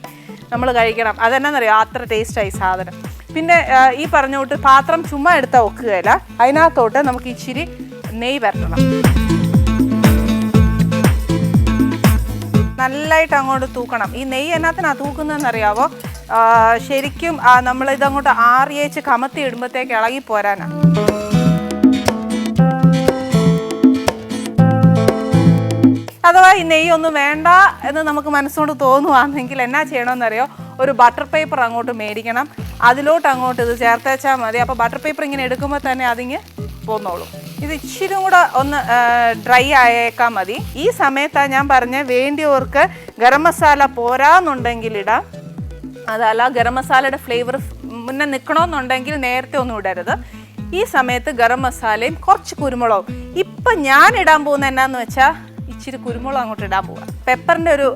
നമ്മൾ കഴിക്കണം. അതെന്നാന്നറിയോ, അത്ര ടേസ്റ്റായി സാധനം. പിന്നെ ഈ പറഞ്ഞോട്ട് പാത്രം ചുമ്മാ എടുത്താൽ ഒക്കുകയില്ല, അതിനകത്തോട്ട് നമുക്ക് ഇച്ചിരി നെയ്യ് വരട്ടണം. നല്ലതായിട്ട് അങ്ങോട്ട് തൂക്കണം. ഈ നെയ്യ് എന്നാത്തിനാ തൂക്കുന്നതെന്നറിയാവോ, ശരിക്കും നമ്മളിതങ്ങോട്ട് ആറിയേച്ച് കമത്തി ഇടുമ്പോഴത്തേക്ക് ഇളകി പോരാനാണ്. അഥവാ ഈ നെയ്യൊന്നും വേണ്ട എന്ന് നമുക്ക് മനസ്സുകൊണ്ട് തോന്നുവാണെങ്കിൽ എന്നാ ചെയ്യണമെന്നറിയോ, ഒരു ബട്ടർ പേപ്പർ അങ്ങോട്ട് മേടിക്കണം, അതിലോട്ട് അങ്ങോട്ട് ഇത് ചേർത്തേച്ചാൽ മതി. അപ്പോൾ ബട്ടർ പേപ്പർ ഇങ്ങനെ എടുക്കുമ്പോൾ തന്നെ അതിങ്ങ് പോന്നോളൂ. ഇത് ഇച്ചിരി കൂടെ ഒന്ന് ഡ്രൈ ആയേക്കാൻ മതി. ഈ സമയത്താണ് ഞാൻ പറഞ്ഞ വേണ്ടിയവർക്ക് ഗരം മസാല പോരാന്നുണ്ടെങ്കിൽ ഇടാം. അതല്ല ഗരം മസാലയുടെ ഫ്ലേവർ മുന്നേ നിൽക്കണമെന്നുണ്ടെങ്കിൽ നേരത്തെ ഒന്നും ഇടരുത്. ഈ സമയത്ത് ഗരം മസാലയും കുറച്ച് കുരുമുളകും. ഇപ്പം ഞാൻ ഇടാൻ പോകുന്നത് എന്നാന്ന് വെച്ചാൽ ഇച്ചിരി കുരുമുളക് അങ്ങോട്ട് ഇടാൻ പോവാം. പെപ്പറിൻ്റെ ഒരു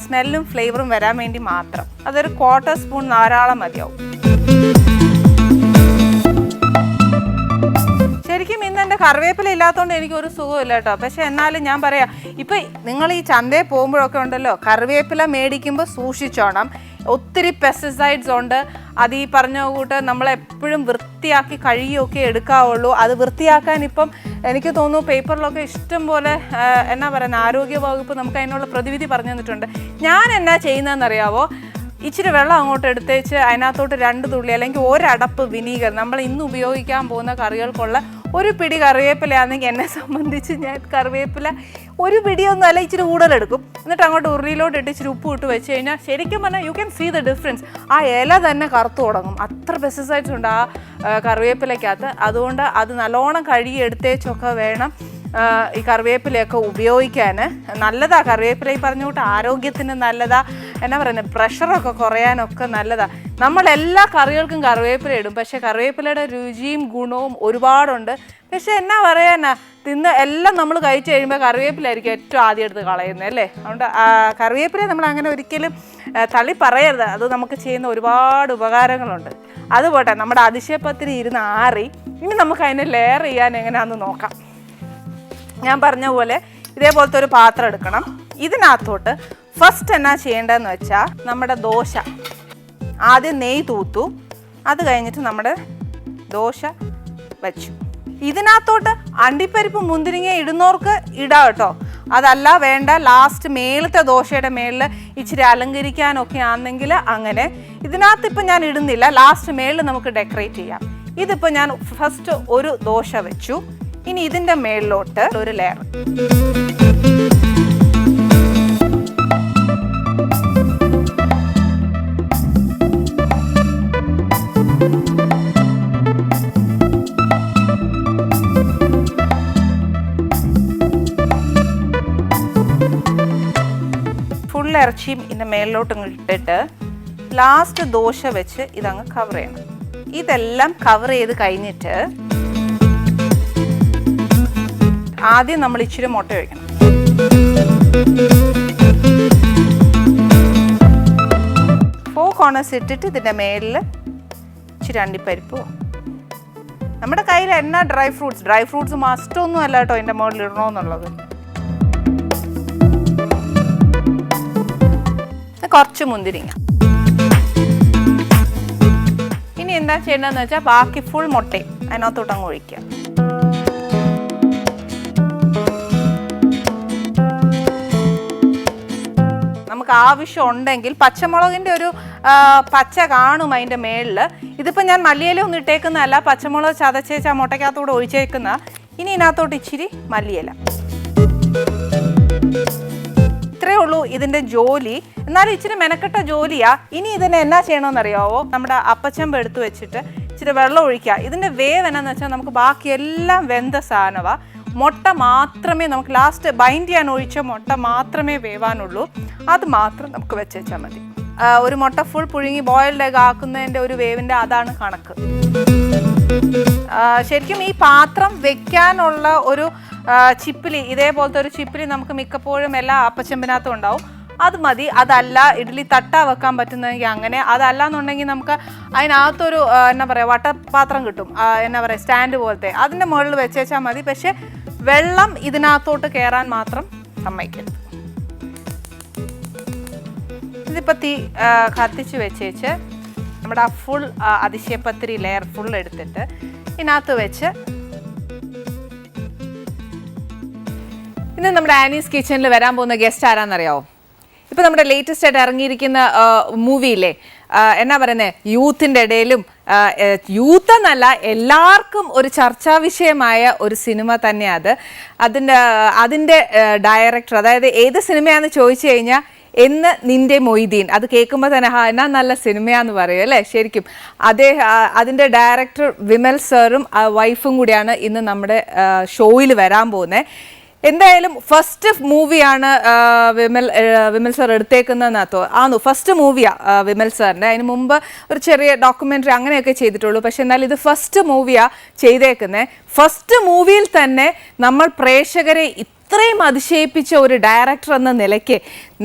സ്മെല്ലും ഫ്ലേവറും വരാൻ വേണ്ടി മാത്രം. അതൊരു 1/4 സ്പൂൺ ധാരാളം മതിയാവും. ശരിക്കും ഇന്ന് എൻ്റെ കറിവേപ്പില ഇല്ലാത്തതുകൊണ്ട് എനിക്കൊരു സുഖമില്ല കേട്ടോ. പക്ഷെ എന്നാലും ഞാൻ പറയാം, ഇപ്പം നിങ്ങൾ ഈ ചന്തയിൽ പോകുമ്പോഴൊക്കെ ഉണ്ടല്ലോ, കറിവേപ്പില മേടിക്കുമ്പോൾ സൂക്ഷിച്ചോണം. ഒത്തിരി പെസ്റ്റിസൈഡ്സ് ഉണ്ട്. അത് ഈ പറഞ്ഞ കൂട്ട് നമ്മളെപ്പോഴും വൃത്തിയാക്കി കഴുകിയൊക്കെ എടുക്കാവുള്ളൂ. അത് വൃത്തിയാക്കാൻ ഇപ്പം എനിക്ക് തോന്നുന്നു പേപ്പറിലൊക്കെ ഇഷ്ടം പോലെ എന്നാ പറയുന്നത് ആരോഗ്യ വകുപ്പ് നമുക്ക് അതിനുള്ള പ്രതിവിധി പറഞ്ഞു തന്നിട്ടുണ്ട്. ഞാൻ എന്നാ ചെയ്യുന്നതെന്നറിയാവോ, ഇച്ചിരി വെള്ളം അങ്ങോട്ട് എടുത്തേച്ച് അതിനകത്തോട്ട് 2 തുള്ളി അല്ലെങ്കിൽ ഒരടപ്പ് വിനീഗർ, നമ്മൾ ഇന്ന് ഉപയോഗിക്കാൻ പോകുന്ന കറികൾക്കുള്ള ഒരു പിടി കറിവേപ്പിലയാണെങ്കിൽ എന്നെ സംബന്ധിച്ച് ഞാൻ കറിവേപ്പില ഒരു പിടിയൊന്നും അല്ല, ഇച്ചിരി കൂടുതലെടുക്കും. എന്നിട്ട് അങ്ങോട്ട് ഉരുളിയിലോട്ട് ഇട്ട് ഇച്ചിരി ഉപ്പ് ഇട്ട് വെച്ച് കഴിഞ്ഞാൽ ശരിക്കും പറഞ്ഞാൽ you can see the difference. ആ ഇല തന്നെ കറുത്തു തുടങ്ങും. അത്ര പെസ്റ്റിസൈഡ്സ് ഉണ്ട് ആ കറിവേപ്പിലയ്ക്കകത്ത്. അതുകൊണ്ട് അത് നല്ലോണം കഴുകി എടുത്തേച്ചൊക്കെ വേണം ഈ കറിവേപ്പിലയൊക്കെ ഉപയോഗിക്കാൻ. നല്ലതാണ് കറിവേപ്പില, ഈ പറഞ്ഞ കൂട്ട് ആരോഗ്യത്തിന് നല്ലതാണ്. എന്നാ പറയുന്നത്, പ്രഷറൊക്കെ കുറയാനൊക്കെ നല്ലതാണ്. നമ്മളെല്ലാ കറികൾക്കും കറിവേപ്പില ഇടും, പക്ഷേ കറിവേപ്പിലയുടെ രുചിയും ഗുണവും ഒരുപാടുണ്ട്. പക്ഷെ എന്നാ പറയാനാ, എല്ലാം നമ്മൾ കഴിച്ചു കഴിയുമ്പോൾ കറിവേപ്പിലായിരിക്കും ഏറ്റവും ആദ്യം എടുത്ത് കളയുന്നത് അല്ലേ. അതുകൊണ്ട് കറിവേപ്പില നമ്മൾ അങ്ങനെ ഒരിക്കലും തള്ളി പറയരുത്. അത് നമുക്ക് ചെയ്യുന്ന ഒരുപാട് ഉപകാരങ്ങളുണ്ട്. അതുപോട്ടെ, നമ്മുടെ അതിശയപ്പത്തിരി ഇരുന്ന് ആറി. ഇനി നമുക്ക് അതിനെ ലെയർ ചെയ്യാൻ എങ്ങനെയാണെന്ന് നോക്കാം. ഞാൻ പറഞ്ഞ പോലെ ഇതേപോലത്തെ ഒരു പാത്രം എടുക്കണം. ഇതിനകത്തോട്ട് ഫസ്റ്റ് എന്നാ ചെയ്യേണ്ടതെന്ന് വെച്ചാൽ നമ്മുടെ ദോശ ആദ്യം നെയ്യ് തൂത്തു, അത് കഴിഞ്ഞിട്ട് നമ്മുടെ ദോശ വെച്ചു. ഇതിനകത്തോട്ട് അണ്ടിപ്പരിപ്പ് മുന്തിരിങ്ങ ഇടുന്നവർക്ക് ഇടാം കേട്ടോ. അതല്ല വേണ്ട, ലാസ്റ്റ് മേളത്തെ ദോശയുടെ മേളിൽ ഇച്ചിരി അലങ്കരിക്കാനൊക്കെ ആണെങ്കിൽ അങ്ങനെ. ഇതിനകത്ത് ഇപ്പം ഞാൻ ഇടുന്നില്ല, ലാസ്റ്റ് മേളിൽ നമുക്ക് ഡെക്കറേറ്റ് ചെയ്യാം. ഇതിപ്പോൾ ഞാൻ ഫസ്റ്റ് ഒരു ദോശ വെച്ചു. ഇനി ഇതിൻ്റെ മേളിലോട്ട് ഒരു ലെയർ. ഫുൾ ഇറച്ചിയും ഇതിൻ്റെ മേളിലോട്ടും ഇട്ടിട്ട് ലാസ്റ്റ് ദോശ വെച്ച് ഇതങ്ങ് കവർ ചെയ്യണം. ഇതെല്ലാം കവർ ചെയ്ത് കഴിഞ്ഞിട്ട് ആദ്യം നമ്മൾ ഇച്ചിരി മുട്ട ഒഴിക്കണം. ഫോർ കോർണേഴ്സ് ഇട്ടിട്ട് ഇതിൻ്റെ മേലിൽ ഇച്ചിരി അണ്ടിപ്പരിപ്പോ, നമ്മുടെ കയ്യിൽ എന്നാ ഡ്രൈ ഫ്രൂട്ട്സ് മസ്റ്റൊന്നും അല്ല കേട്ടോ അതിൻ്റെ മുകളിൽ ഇടണമെന്നുള്ളത്. കുറച്ച് മുന്തിരിങ്ങ. ഇനി എന്താ ചെയ്യേണ്ടതെന്ന് വെച്ചാൽ ബാക്കി ഫുൾ മുട്ടയും അതിനകത്തോട്ടങ്ങ് ഒഴിക്കുക. നമുക്ക് ആവശ്യം ഉണ്ടെങ്കിൽ പച്ചമുളകിൻ്റെ ഒരു പച്ച കാണും അതിൻ്റെ മേളിൽ. ഇതിപ്പോൾ ഞാൻ മല്ലിയില ഒന്നും ഇട്ടേക്കുന്നതല്ല, പച്ചമുളക് ചതച്ചേച്ച് ആ മുട്ടയ്ക്കകത്തൂടെ ഒഴിച്ചേക്കുന്ന. ഇനി ഇതിനകത്തോട്ട് ഇച്ചിരി മല്ലിയില. ഇത്രയേ ഉള്ളൂ ഇതിൻ്റെ ജോലി. എന്നാലും ഇച്ചിരി മെനക്കെട്ട ജോലിയാ. ഇനി ഇതിനെ എന്നാ ചെയ്യണമെന്നറിയാവോ? നമ്മുടെ അപ്പച്ചമ്പ് എടുത്ത് വെച്ചിട്ട് ഇച്ചിരി വെള്ളം ഒഴിക്കുക. ഇതിൻ്റെ വേവ് എന്നാന്ന് വെച്ചാൽ നമുക്ക് ബാക്കി എല്ലാം വെന്ത സാധനമാണ്. മുട്ട മാത്രമേ നമുക്ക് ലാസ്റ്റ് ബൈൻഡ് ചെയ്യാൻ ഒഴിച്ച മുട്ട മാത്രമേ വേവാനുള്ളൂ. അത് മാത്രം നമുക്ക് വെച്ചാൽ മതി. ഒരു മുട്ട ഫുൾ പുഴുങ്ങി ബോയിൽഡ് എഗ് ആക്കുന്നതിൻ്റെ ഒരു വേവിൻ്റെ അതാണ് കണക്ക്. ശരിക്കും ഈ പാത്രം വെക്കാനുള്ള ഒരു ചിപ്പിലി, ഇതേപോലത്തെ ഒരു ചിപ്പിലി നമുക്ക് മിക്കപ്പോഴും എല്ലാ അപ്പച്ചമ്പിനകത്തും ഉണ്ടാവും. അത് മതി. അതല്ല ഇഡ്ഡലി തട്ടാ വെക്കാൻ പറ്റുന്നതെങ്കിൽ അങ്ങനെ. അതല്ല എന്നുണ്ടെങ്കിൽ നമുക്ക് അതിനകത്തൊരു എന്നാ പറയുക വട്ടപാത്രം കിട്ടും, എന്നാ പറയുക സ്റ്റാൻഡ് പോലത്തെ, അതിൻ്റെ മുകളിൽ വെച്ചേച്ചാൽ മതി. പക്ഷെ വെള്ളം ഇതിനകത്തോട്ട് കയറാൻ മാത്രം സമ്മതിക്കരുത്. ഇതിപ്പോൾ തീ കത്തിച്ച് വെച്ചേച്ച് നമ്മുടെ ആ ഫുൾ അതിശയപ്പത്തിരി ലെയർ ഫുൾ എടുത്തിട്ട് ഇതിനകത്ത് വെച്ച് ഇന്ന് നമ്മുടെ ആനീസ് കിച്ചണിൽ വരാൻ പോകുന്ന ഗസ്റ്റ് ആരാന്നറിയാവോ? ഇപ്പം നമ്മുടെ ലേറ്റസ്റ്റ് ആയിട്ട് ഇറങ്ങിയിരിക്കുന്ന മൂവിയില്ലേ, എന്നാ പറയുന്നത്, യൂത്തിൻ്റെ ഇടയിലും യൂത്ത് എന്നല്ല എല്ലാവർക്കും ഒരു ചർച്ചാ വിഷയമായ ഒരു സിനിമ തന്നെയാണ് അത്. അതിൻ്റെ ഡയറക്ടർ, അതായത് ഏത് സിനിമയാണെന്ന് ചോദിച്ചു കഴിഞ്ഞാൽ എന്ന് നിന്റെ മൊയ്തീൻ. അത് കേൾക്കുമ്പോൾ തന്നെ എന്നാ നല്ല സിനിമയാന്ന് പറയും അല്ലേ. ശരിക്കും അതിൻ്റെ ഡയറക്ടർ വിമൽ സാറും വൈഫും കൂടിയാണ് ഇന്ന് നമ്മുടെ ഷോയിൽ വരാൻ പോകുന്നത്. എന്തായാലും ഫസ്റ്റ് മൂവിയാണ് വിമൽ സാർ എടുത്തേക്കുന്നതെന്നോ ഫസ്റ്റ് മൂവിയാണ് വിമൽ സാറിൻ്റെ. അതിന് മുമ്പ് ഒരു ചെറിയ ഡോക്യുമെൻ്ററി അങ്ങനെയൊക്കെ ചെയ്തിട്ടുള്ളൂ. പക്ഷെ എന്നാൽ ഇത് ഫസ്റ്റ് മൂവിയാണ് ചെയ്തേക്കുന്നത്. ഫസ്റ്റ് മൂവിയിൽ തന്നെ നമ്മൾ പ്രേക്ഷകരെ ഇത്രയും അതിശയിപ്പിച്ച ഒരു ഡയറക്ടർ എന്ന നിലയ്ക്ക്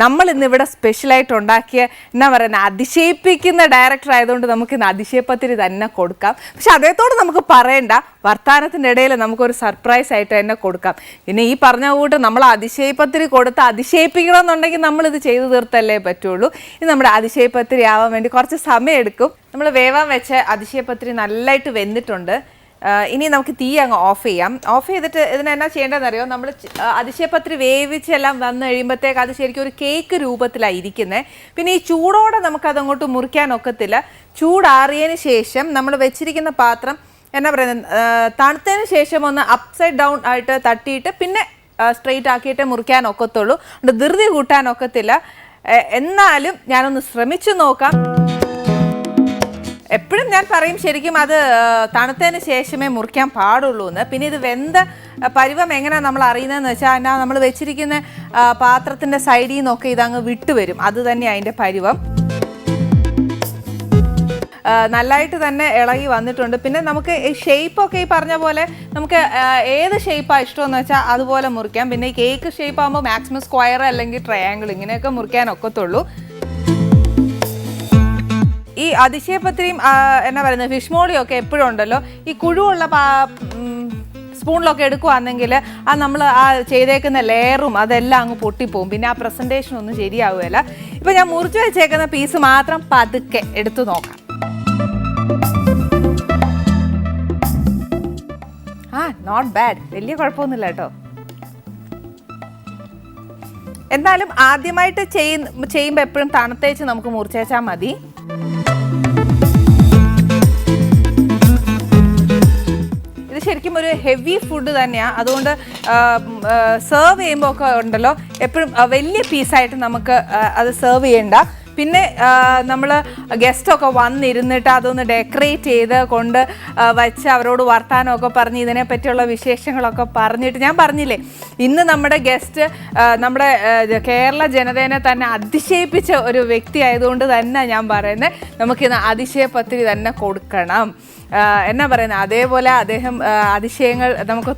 നമ്മൾ ഇന്നിവിടെ സ്പെഷ്യലായിട്ട് ഉണ്ടാക്കിയ എന്നാ പറയുന്നത് അതിശയിപ്പിക്കുന്ന ഡയറക്ടർ ആയതുകൊണ്ട് നമുക്ക് ഇന്ന് അതിശയപ്പത്തിരി തന്നെ കൊടുക്കാം. പക്ഷെ അതേത്തോട് നമുക്ക് പറയണ്ട, വർത്തമാനത്തിൻ്റെ ഇടയിൽ നമുക്കൊരു സർപ്രൈസ് ആയിട്ട് തന്നെ കൊടുക്കാം. പിന്നെ ഈ പറഞ്ഞ കൂട്ട് നമ്മൾ അതിശയപ്പത്തിരി കൊടുത്ത് അതിശയിപ്പിക്കണം എന്നുണ്ടെങ്കിൽ നമ്മളിത് ചെയ്തു തീർത്തല്ലേ പറ്റുള്ളൂ. ഇത് നമ്മുടെ അതിശയപ്പത്തിരി ആവാൻ വേണ്ടി കുറച്ച് സമയം എടുക്കും. നമ്മൾ വേവാൻ വെച്ച അതിശയപ്പത്തിരി നല്ലതായിട്ട് വെന്തിട്ടുണ്ട്. ഇനി നമുക്ക് തീ അങ്ങ് ഓഫ് ചെയ്യാം. ഓഫ് ചെയ്തിട്ട് ഇതിനെന്നാ ചെയ്യേണ്ടതെന്നറിയോ? നമ്മൾ അതിശയപ്പത്തിരി വേവിച്ചെല്ലാം വന്നു കഴിയുമ്പോഴത്തേക്ക് അത് ശരിക്കും ഒരു കേക്ക് രൂപത്തിലാണ് ഇരിക്കുന്നത്. പിന്നെ ഈ ചൂടോടെ നമുക്കതങ്ങോട്ട് മുറിക്കാൻ ഒക്കത്തില്ല. ചൂടാറിയതിന് ശേഷം നമ്മൾ വെച്ചിരിക്കുന്ന പാത്രം എന്നാ പറയുന്നത് തണുത്തതിന് ശേഷം ഒന്ന് അപ്സൈഡ് ഡൗൺ ആയിട്ട് തട്ടിയിട്ട് പിന്നെ സ്ട്രെയിറ്റ് ആക്കിയിട്ടേ മുറിക്കാൻ ഒക്കത്തുള്ളൂ. അതുകൊണ്ട് ധൃതി കൂട്ടാൻ ഒക്കത്തില്ല. എന്നാലും ഞാനൊന്ന് ശ്രമിച്ചു നോക്കാം. എപ്പോഴും ഞാൻ പറയും ശരിക്കും അത് തണുത്തതിന് ശേഷമേ മുറിക്കാൻ പാടുള്ളൂ എന്ന്. പിന്നെ ഇത് വെന്ത പരുവം എങ്ങനെയാണ് നമ്മൾ അറിയുന്നതെന്ന് വെച്ചാൽ നമ്മൾ വെച്ചിരിക്കുന്ന പാത്രത്തിൻ്റെ സൈഡിൽ നിന്നൊക്കെ ഇതങ്ങ് വിട്ടുവരും. അത് തന്നെയാണ് അതിൻ്റെ പരുവം. നല്ലതായിട്ട് തന്നെ ഇളകി വന്നിട്ടുണ്ട്. പിന്നെ നമുക്ക് ഷേപ്പൊക്കെ ഈ പറഞ്ഞ പോലെ നമുക്ക് ഏത് ഷേപ്പാണ് ഇഷ്ടമെന്ന് വെച്ചാൽ അതുപോലെ മുറിക്കാം. പിന്നെ ഈ കേക്ക് ഷേപ്പ് ആകുമ്പോൾ മാക്സിമം സ്ക്വയർ അല്ലെങ്കിൽ ട്രയാങ്കിൾ ഇങ്ങനെയൊക്കെ മുറിക്കാൻ ഒക്കത്തുള്ളൂ. ഈ അതിശയപ്പത്തിരിയും എന്നാ പറയുന്നത് ഫിഷ് മോളിയൊക്കെ എപ്പോഴും ഉണ്ടല്ലോ, ഈ കുഴുവുള്ള സ്പൂണിലൊക്കെ എടുക്കുകയാണെങ്കിൽ ആ നമ്മൾ ആ ചെയ്തേക്കുന്ന ലെയറും അതെല്ലാം അങ്ങ് പൊട്ടിപ്പോവും. പിന്നെ ആ പ്രസൻറ്റേഷൻ ഒന്നും ശരിയാവുകയില്ല. ഇപ്പം ഞാൻ മുറിച്ച് വെച്ചേക്കുന്ന പീസ് മാത്രം പതുക്കെ എടുത്തു നോക്കാം. നോട്ട് ബാഡ്, വലിയ കുഴപ്പമൊന്നുമില്ല കേട്ടോ. എന്നാലും ആദ്യമായിട്ട് ചെയ്യുമ്പോൾ എപ്പോഴും തണുത്തേച്ച് നമുക്ക് മുറിച്ചേച്ചാൽ മതി. ഇത് ശരിക്കും ഒരു ഹെവി ഫുഡ് തന്നെയാണ്. അതുകൊണ്ട് സെർവ് ചെയ്യുമ്പോൾ ഒക്കെ ഉണ്ടല്ലോ എപ്പോഴും വലിയ പീസായിട്ട് നമുക്ക് അത് സെർവ് ചെയ്യണ്ട. പിന്നെ നമ്മൾ ഗസ്റ്റൊക്കെ വന്നിരുന്നിട്ട് അതൊന്ന് ഡെക്കറേറ്റ് ചെയ്ത് കൊണ്ട് വച്ച് അവരോട് വർത്താനമൊക്കെ പറഞ്ഞ് ഇതിനെപ്പറ്റിയുള്ള വിശേഷങ്ങളൊക്കെ പറഞ്ഞിട്ട്, ഞാൻ പറഞ്ഞില്ലേ ഇന്ന് നമ്മുടെ ഗസ്റ്റ് നമ്മുടെ കേരള ജനതേനെ തന്നെ അതിശയിപ്പിച്ച ഒരു വ്യക്തി ആയതുകൊണ്ട് തന്നെ ഞാൻ പറയുന്നത് നമുക്കിന്ന് അതിശയപ്പത്തിരി തന്നെ കൊടുക്കണം. എന്നാ പറയുന്നത്, അതേപോലെ അദ്ദേഹം അതിശയങ്ങൾ നമുക്ക്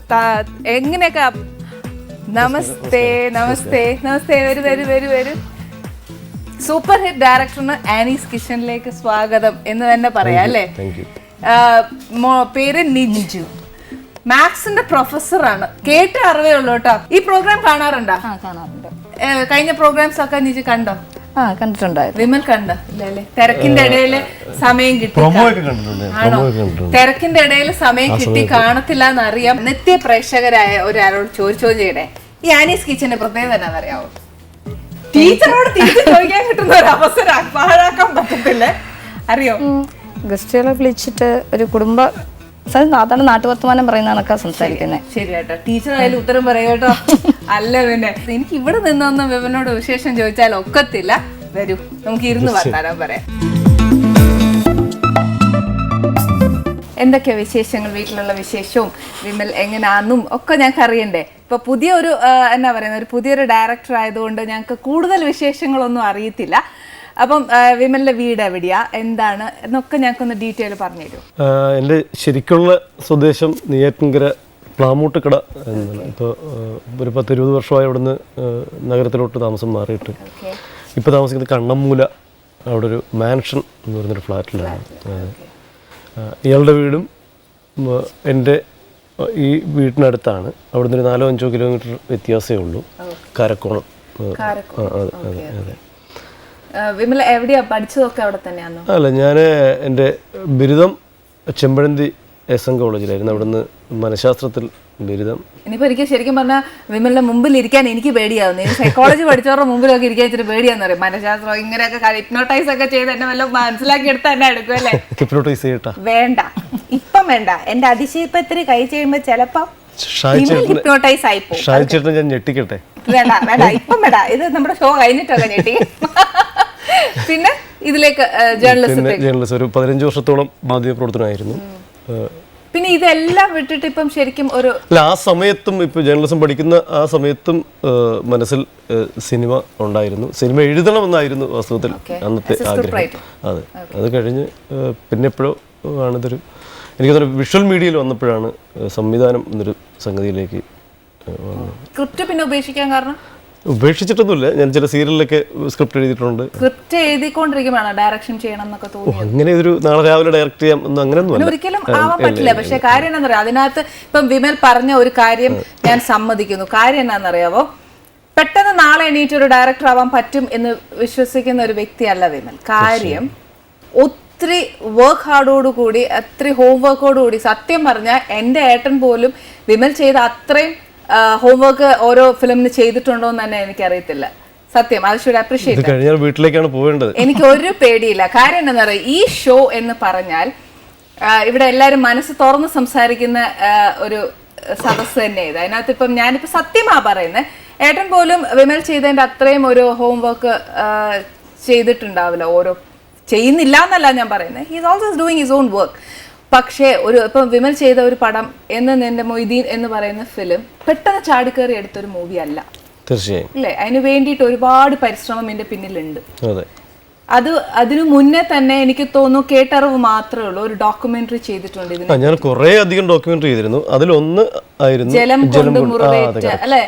എങ്ങനെയൊക്കെ നമസ്തേ നമസ്തേ നമസ്തേ, വരൂ. സൂപ്പർ ഹിറ്റ് ഡയറക്ടറിന് ആനീസ് കിച്ചണിലേക്ക് സ്വാഗതം എന്ന് തന്നെ പറയാം അല്ലേ? പേര് നിഞ്ചു, മാത്സിന്റെ പ്രൊഫസറാണ്. കേട്ട അറിവേ ഉള്ളൂ കേട്ടോ. ഈ പ്രോഗ്രാം കാണാറുണ്ടോ? കാണാറുണ്ട്. കഴിഞ്ഞ പ്രോഗ്രാംസ് ഒക്കെ നിജു കണ്ടോ? കണ്ടിട്ടുണ്ടായിരുന്നു. വിമൽ കണ്ടോ? ഇല്ലല്ലേ, തിരക്കിന്റെ ഇടയിൽ സമയം കിട്ടി. ആണോ? തിരക്കിന്റെ ഇടയിൽ സമയം കിട്ടി കാണത്തില്ല എന്നറിയാം. നിത്യ പ്രേക്ഷകരായ ഒരാളോട് ചോദിച്ചേ, ഈ ആനീസ് കിച്ചന്റെ പ്രത്യേകത എന്നാന്നറിയാവോ? ടീച്ചറോട് തിരിച്ച് ചോദിക്കാൻ കിട്ടുന്ന ഒരു അവസരം പാഴാക്കാൻ പറ്റത്തില്ല. അറിയോ? ഗസ്റ്റുകളെ വിളിച്ചിട്ട് ഒരു കുടുംബ സാധാരണ നാട്ടുവർത്തമാനം പറയുന്ന കണക്കാ സംസാരിക്കുന്നത്. ശരിയാട്ടോ, ടീച്ചർ ആയാലും ഉത്തരം പറയൂട്ടോ. അല്ല പിന്നെ എനിക്ക് ഇവിടെ നിന്നൊന്നും വിമലിനോട് വിശേഷം ചോദിച്ചാൽ ഒക്കത്തില്ല. വരൂ, നമുക്ക് ഇരുന്ന് വർത്താനം പറയാം. എന്തൊക്കെയാ വിശേഷങ്ങൾ? വീട്ടിലുള്ള വിശേഷവും വിമൽ എങ്ങനെയാണെന്നും ഒക്കെ ഞങ്ങൾക്ക് അറിയണ്ടേ. ഇപ്പൊ പുതിയൊരു എന്നാ പറയുന്നത്, ഒരു പുതിയൊരു ഡയറക്ടർ ആയതുകൊണ്ട് ഞങ്ങൾക്ക് കൂടുതൽ വിശേഷങ്ങളൊന്നും അറിയത്തില്ല. അപ്പം വിമലിന്റെ വീട് എവിടെയാ, എന്താണ് എന്നൊക്കെ ഞങ്ങൾക്കൊന്ന് ഡീറ്റെയിൽ പറഞ്ഞു തരൂ. എൻ്റെ ശരിക്കുള്ള സ്വദേശം നെയ്യാറ്റിൻകര പ്ലാമൂട്ടുകട എന്നാണ്. ഇപ്പോൾ ഒരു 10-20 വർഷമായി അവിടുന്ന് നഗരത്തിലോട്ട് താമസം മാറിയിട്ട് ഇപ്പോൾ താമസിക്കുന്നത് കണ്ണമ്മൂല, അവിടെ ഒരു മാൻഷൻ എന്ന് പറയുന്നൊരു ഫ്ലാറ്റിലാണ്. ഇയാളുടെ വീടും എൻ്റെ ഈ വീട്ടിനടുത്താണ്. അവിടുന്ന് ഒരു 4-5 കിലോമീറ്റർ വ്യത്യാസമേ ഉള്ളൂ. കാരക്കോണം. അതെ. വിമൽ എവിടെയാ പഠിച്ചതൊക്കെ? അവിടെ തന്നെയാണോ? അല്ല, ഞാൻ എൻ്റെ ബിരുദം ചെമ്പഴന്തി SM കോളേജിലായിരുന്നു. അവിടുന്ന് മനഃശാസ്ത്രത്തിൽ ബിരുദം. ഇനിയിപ്പോൾ എനിക്ക് ശരിക്കും പറഞ്ഞാൽ വിമലിന്റെ മുമ്പിൽ ഇരിക്കാൻ എനിക്ക് പേടിയാവുന്നു. സൈക്കോളജി പഠിച്ചവരുടെ മുമ്പിലൊക്കെ ഇരിക്കാൻ ഇച്ചിരി പേടിയാന്ന് പറയും. മനഃശാസ്ത്രം ഇങ്ങനെയൊക്കെ ഹിപ്നോട്ടൈസ് ഒക്കെ ചെയ്ത് എന്നെ വല്ല മനസ്സിലാക്കി എടുത്ത് തന്നെ എടുക്കും അല്ലേ? ഹിപ്നോട്ടൈസ് ചെയ്യട്ടാ? വേണ്ട, ഇപ്പം വേണ്ട. എന്റെ അതിശയപ്പത്തിരി കൈ ചെയ്യുമ്പോൾ ചിലപ്പം ഹിപ്നോട്ടൈസ് ആയി പോകും. ഷായിച്ചേട്ടൻ ഞാൻ ഞെട്ടിക്കട്ടെ? വേണ്ട, ഇപ്പം വേണ്ട. ഇത് നമ്മുടെ ഷോ കഴിഞ്ഞിട്ടൊക്കെ ഞെട്ടി. പിന്നെ ഇതിലേക്ക് ജേർണലിസ്റ്റ് ഒരു 15 വർഷത്തോളം മാധ്യമ പ്രവർത്തനമായിരുന്നു. പിന്നെ ഇതെല്ലാം വിട്ടിട്ട് ഇപ്പം ശരിക്കും ഒരു ആ സമയത്തും ഇപ്പൊ ജേർണലിസം പഠിക്കുന്ന ആ സമയത്തും മനസ്സിൽ സിനിമ ഉണ്ടായിരുന്നു. സിനിമ എഴുതണമെന്നായിരുന്നു വാസ്തവത്തിൽ അന്നത്തെ ആഗ്രഹം. അതെ, അത് കഴിഞ്ഞ് പിന്നെ എപ്പോഴോ ആണിതൊരു എനിക്ക് തോന്നുന്നു വിഷ്വൽ മീഡിയയിൽ വന്നപ്പോഴാണ് സംവിധാനം എന്നൊരു സംഗതിയിലേക്ക് വന്നത്. സ്ക്രിപ്റ്റ് പിന്നെ ഉപേക്ഷിക്കാൻ കാരണം? ഉപേക്ഷിച്ചിട്ടൊന്നുമില്ല, ഞാൻ ചില സീരിയലിലൊക്കെ സ്ക്രിപ്റ്റ് എഴുതിയിട്ടുണ്ട്. സ്ക്രിപ്റ്റ് എഴുതിക്കൊണ്ടിരിക്കുമ്പോഴാണ് ഡയറക്ഷൻ ചെയ്യണം എന്നൊക്കെ തോന്നി? അങ്ങനെ ഒരു നാളെ രാവിലെ ഡയറക്ട് ചെയ്യാം എന്ന് അങ്ങനെയൊന്നും ഒരിക്കലും ആവാൻ പറ്റില്ല. പക്ഷെ കാര്യം എന്താണെന്നറിയാം, അതിനകത്ത് ഇപ്പം വിമൽ പറഞ്ഞ ഒരു കാര്യം ഞാൻ സമ്മതിക്കുന്നു. കാര്യം എന്നാണെന്നറിയാവോ, പെട്ടെന്ന് നാളെ എണീറ്റ് ഒരു ഡയറക്ടർ ആവാൻ പറ്റും എന്ന് വിശ്വസിക്കുന്ന ഒരു വ്യക്തിയല്ല വിമൽ. കാര്യം ഒത്തിരി വർക്ക് ഹാർഡോടുകൂടി, ഒത്തിരി ഹോംവർക്കോടുകൂടി, സത്യം പറഞ്ഞാൽ എൻ്റെ ഏട്ടൻ പോലും വിമൽ ചെയ്ത അത്രയും ഹോംവർക്ക് ഓരോ ഫിലിമിന് ചെയ്തിട്ടുണ്ടോ എന്ന് തന്നെ എനിക്കറിയത്തില്ല. സത്യം, അത് ഷുഡ് അപ്രീഷിയേറ്റ്. വീട്ടിലേക്കാണ് പോവേണ്ടത്. എനിക്ക് ഒരു പേടിയില്ല. കാര്യം എന്താ പറയുക, ഈ ഷോ എന്ന് പറഞ്ഞാൽ ഇവിടെ എല്ലാവരും മനസ്സ് തുറന്ന് സംസാരിക്കുന്ന ഒരു സദസ്സ് തന്നെ ഇത്. അതിനകത്ത് ഇപ്പം ഞാനിപ്പോൾ സത്യമാ പറയുന്നത്, ഏട്ടൻ പോലും വിമൽ ചെയ്തതിൻ്റെ അത്രയും ഒരു ഹോംവർക്ക് ചെയ്തിട്ടുണ്ടാവില്ല. ഓരോ ചെയ്യുന്നില്ല എന്നല്ല ഞാൻ പറയുന്നത്, he is also doing his own work. പക്ഷേ ഇപ്പം വിമൽ ചെയ്ത ഒരു പടം എൻ്റെ മൊയ്തീൻ എന്ന് പറയുന്ന ഫിലിം പെട്ടെന്ന് ചാടിക്കയറി എടുത്തൊരു മൂവി അല്ല. തീർച്ചയായും അല്ലേ? അതിന് വേണ്ടിയിട്ട് ഒരുപാട് പരിശ്രമം എൻ്റെ പിന്നിലുണ്ട്. അതെ, അതിനു മുന്നേ തന്നെ എനിക്ക് തോന്നുന്നു കേട്ടറിവ് മാത്രമേ ഉള്ളൂ, ഒരു ഡോക്യുമെന്ററി ചെയ്തിട്ടുണ്ട് ഇതിന്. ഞാൻ കുറേ അധികം ഡോക്യുമെന്ററി ചെയ്തിരുന്നു. അതിലൊന്ന് ആയിരുന്നു ജലം കൊണ്ട് മുറിവേറ്റ, അല്ലെ?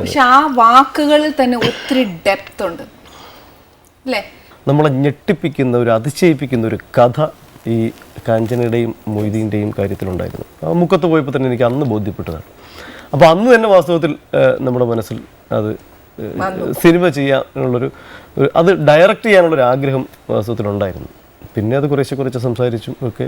പക്ഷെ ആ വാക്കുകളിൽ തന്നെ ഒത്തിരി ഡെപ്ത് ഉണ്ട് അല്ലേ? നമ്മളെ ഞെട്ടിപ്പിക്കുന്ന ഒരു അതിശയിപ്പിക്കുന്ന ഒരു കഥ ഈ കാഞ്ചനയുടെയും മൊയ്തീൻ്റെയും കാര്യത്തിലുണ്ടായിരുന്നു. ആ മുക്കത്ത് പോയപ്പോൾ തന്നെ എനിക്ക് അന്ന് ബോധ്യപ്പെട്ടതാണ്. അപ്പോൾ അന്ന് തന്നെ വാസ്തവത്തിൽ നമ്മുടെ മനസ്സിൽ അത് സിനിമ ചെയ്യാനുള്ളൊരു അത് ഡയറക്റ്റ് ചെയ്യാനുള്ളൊരു ആഗ്രഹം വാസ്തവത്തിലുണ്ടായിരുന്നു. പിന്നെ അത് കുറേശ്ശെ സംസാരിച്ചും ഒക്കെ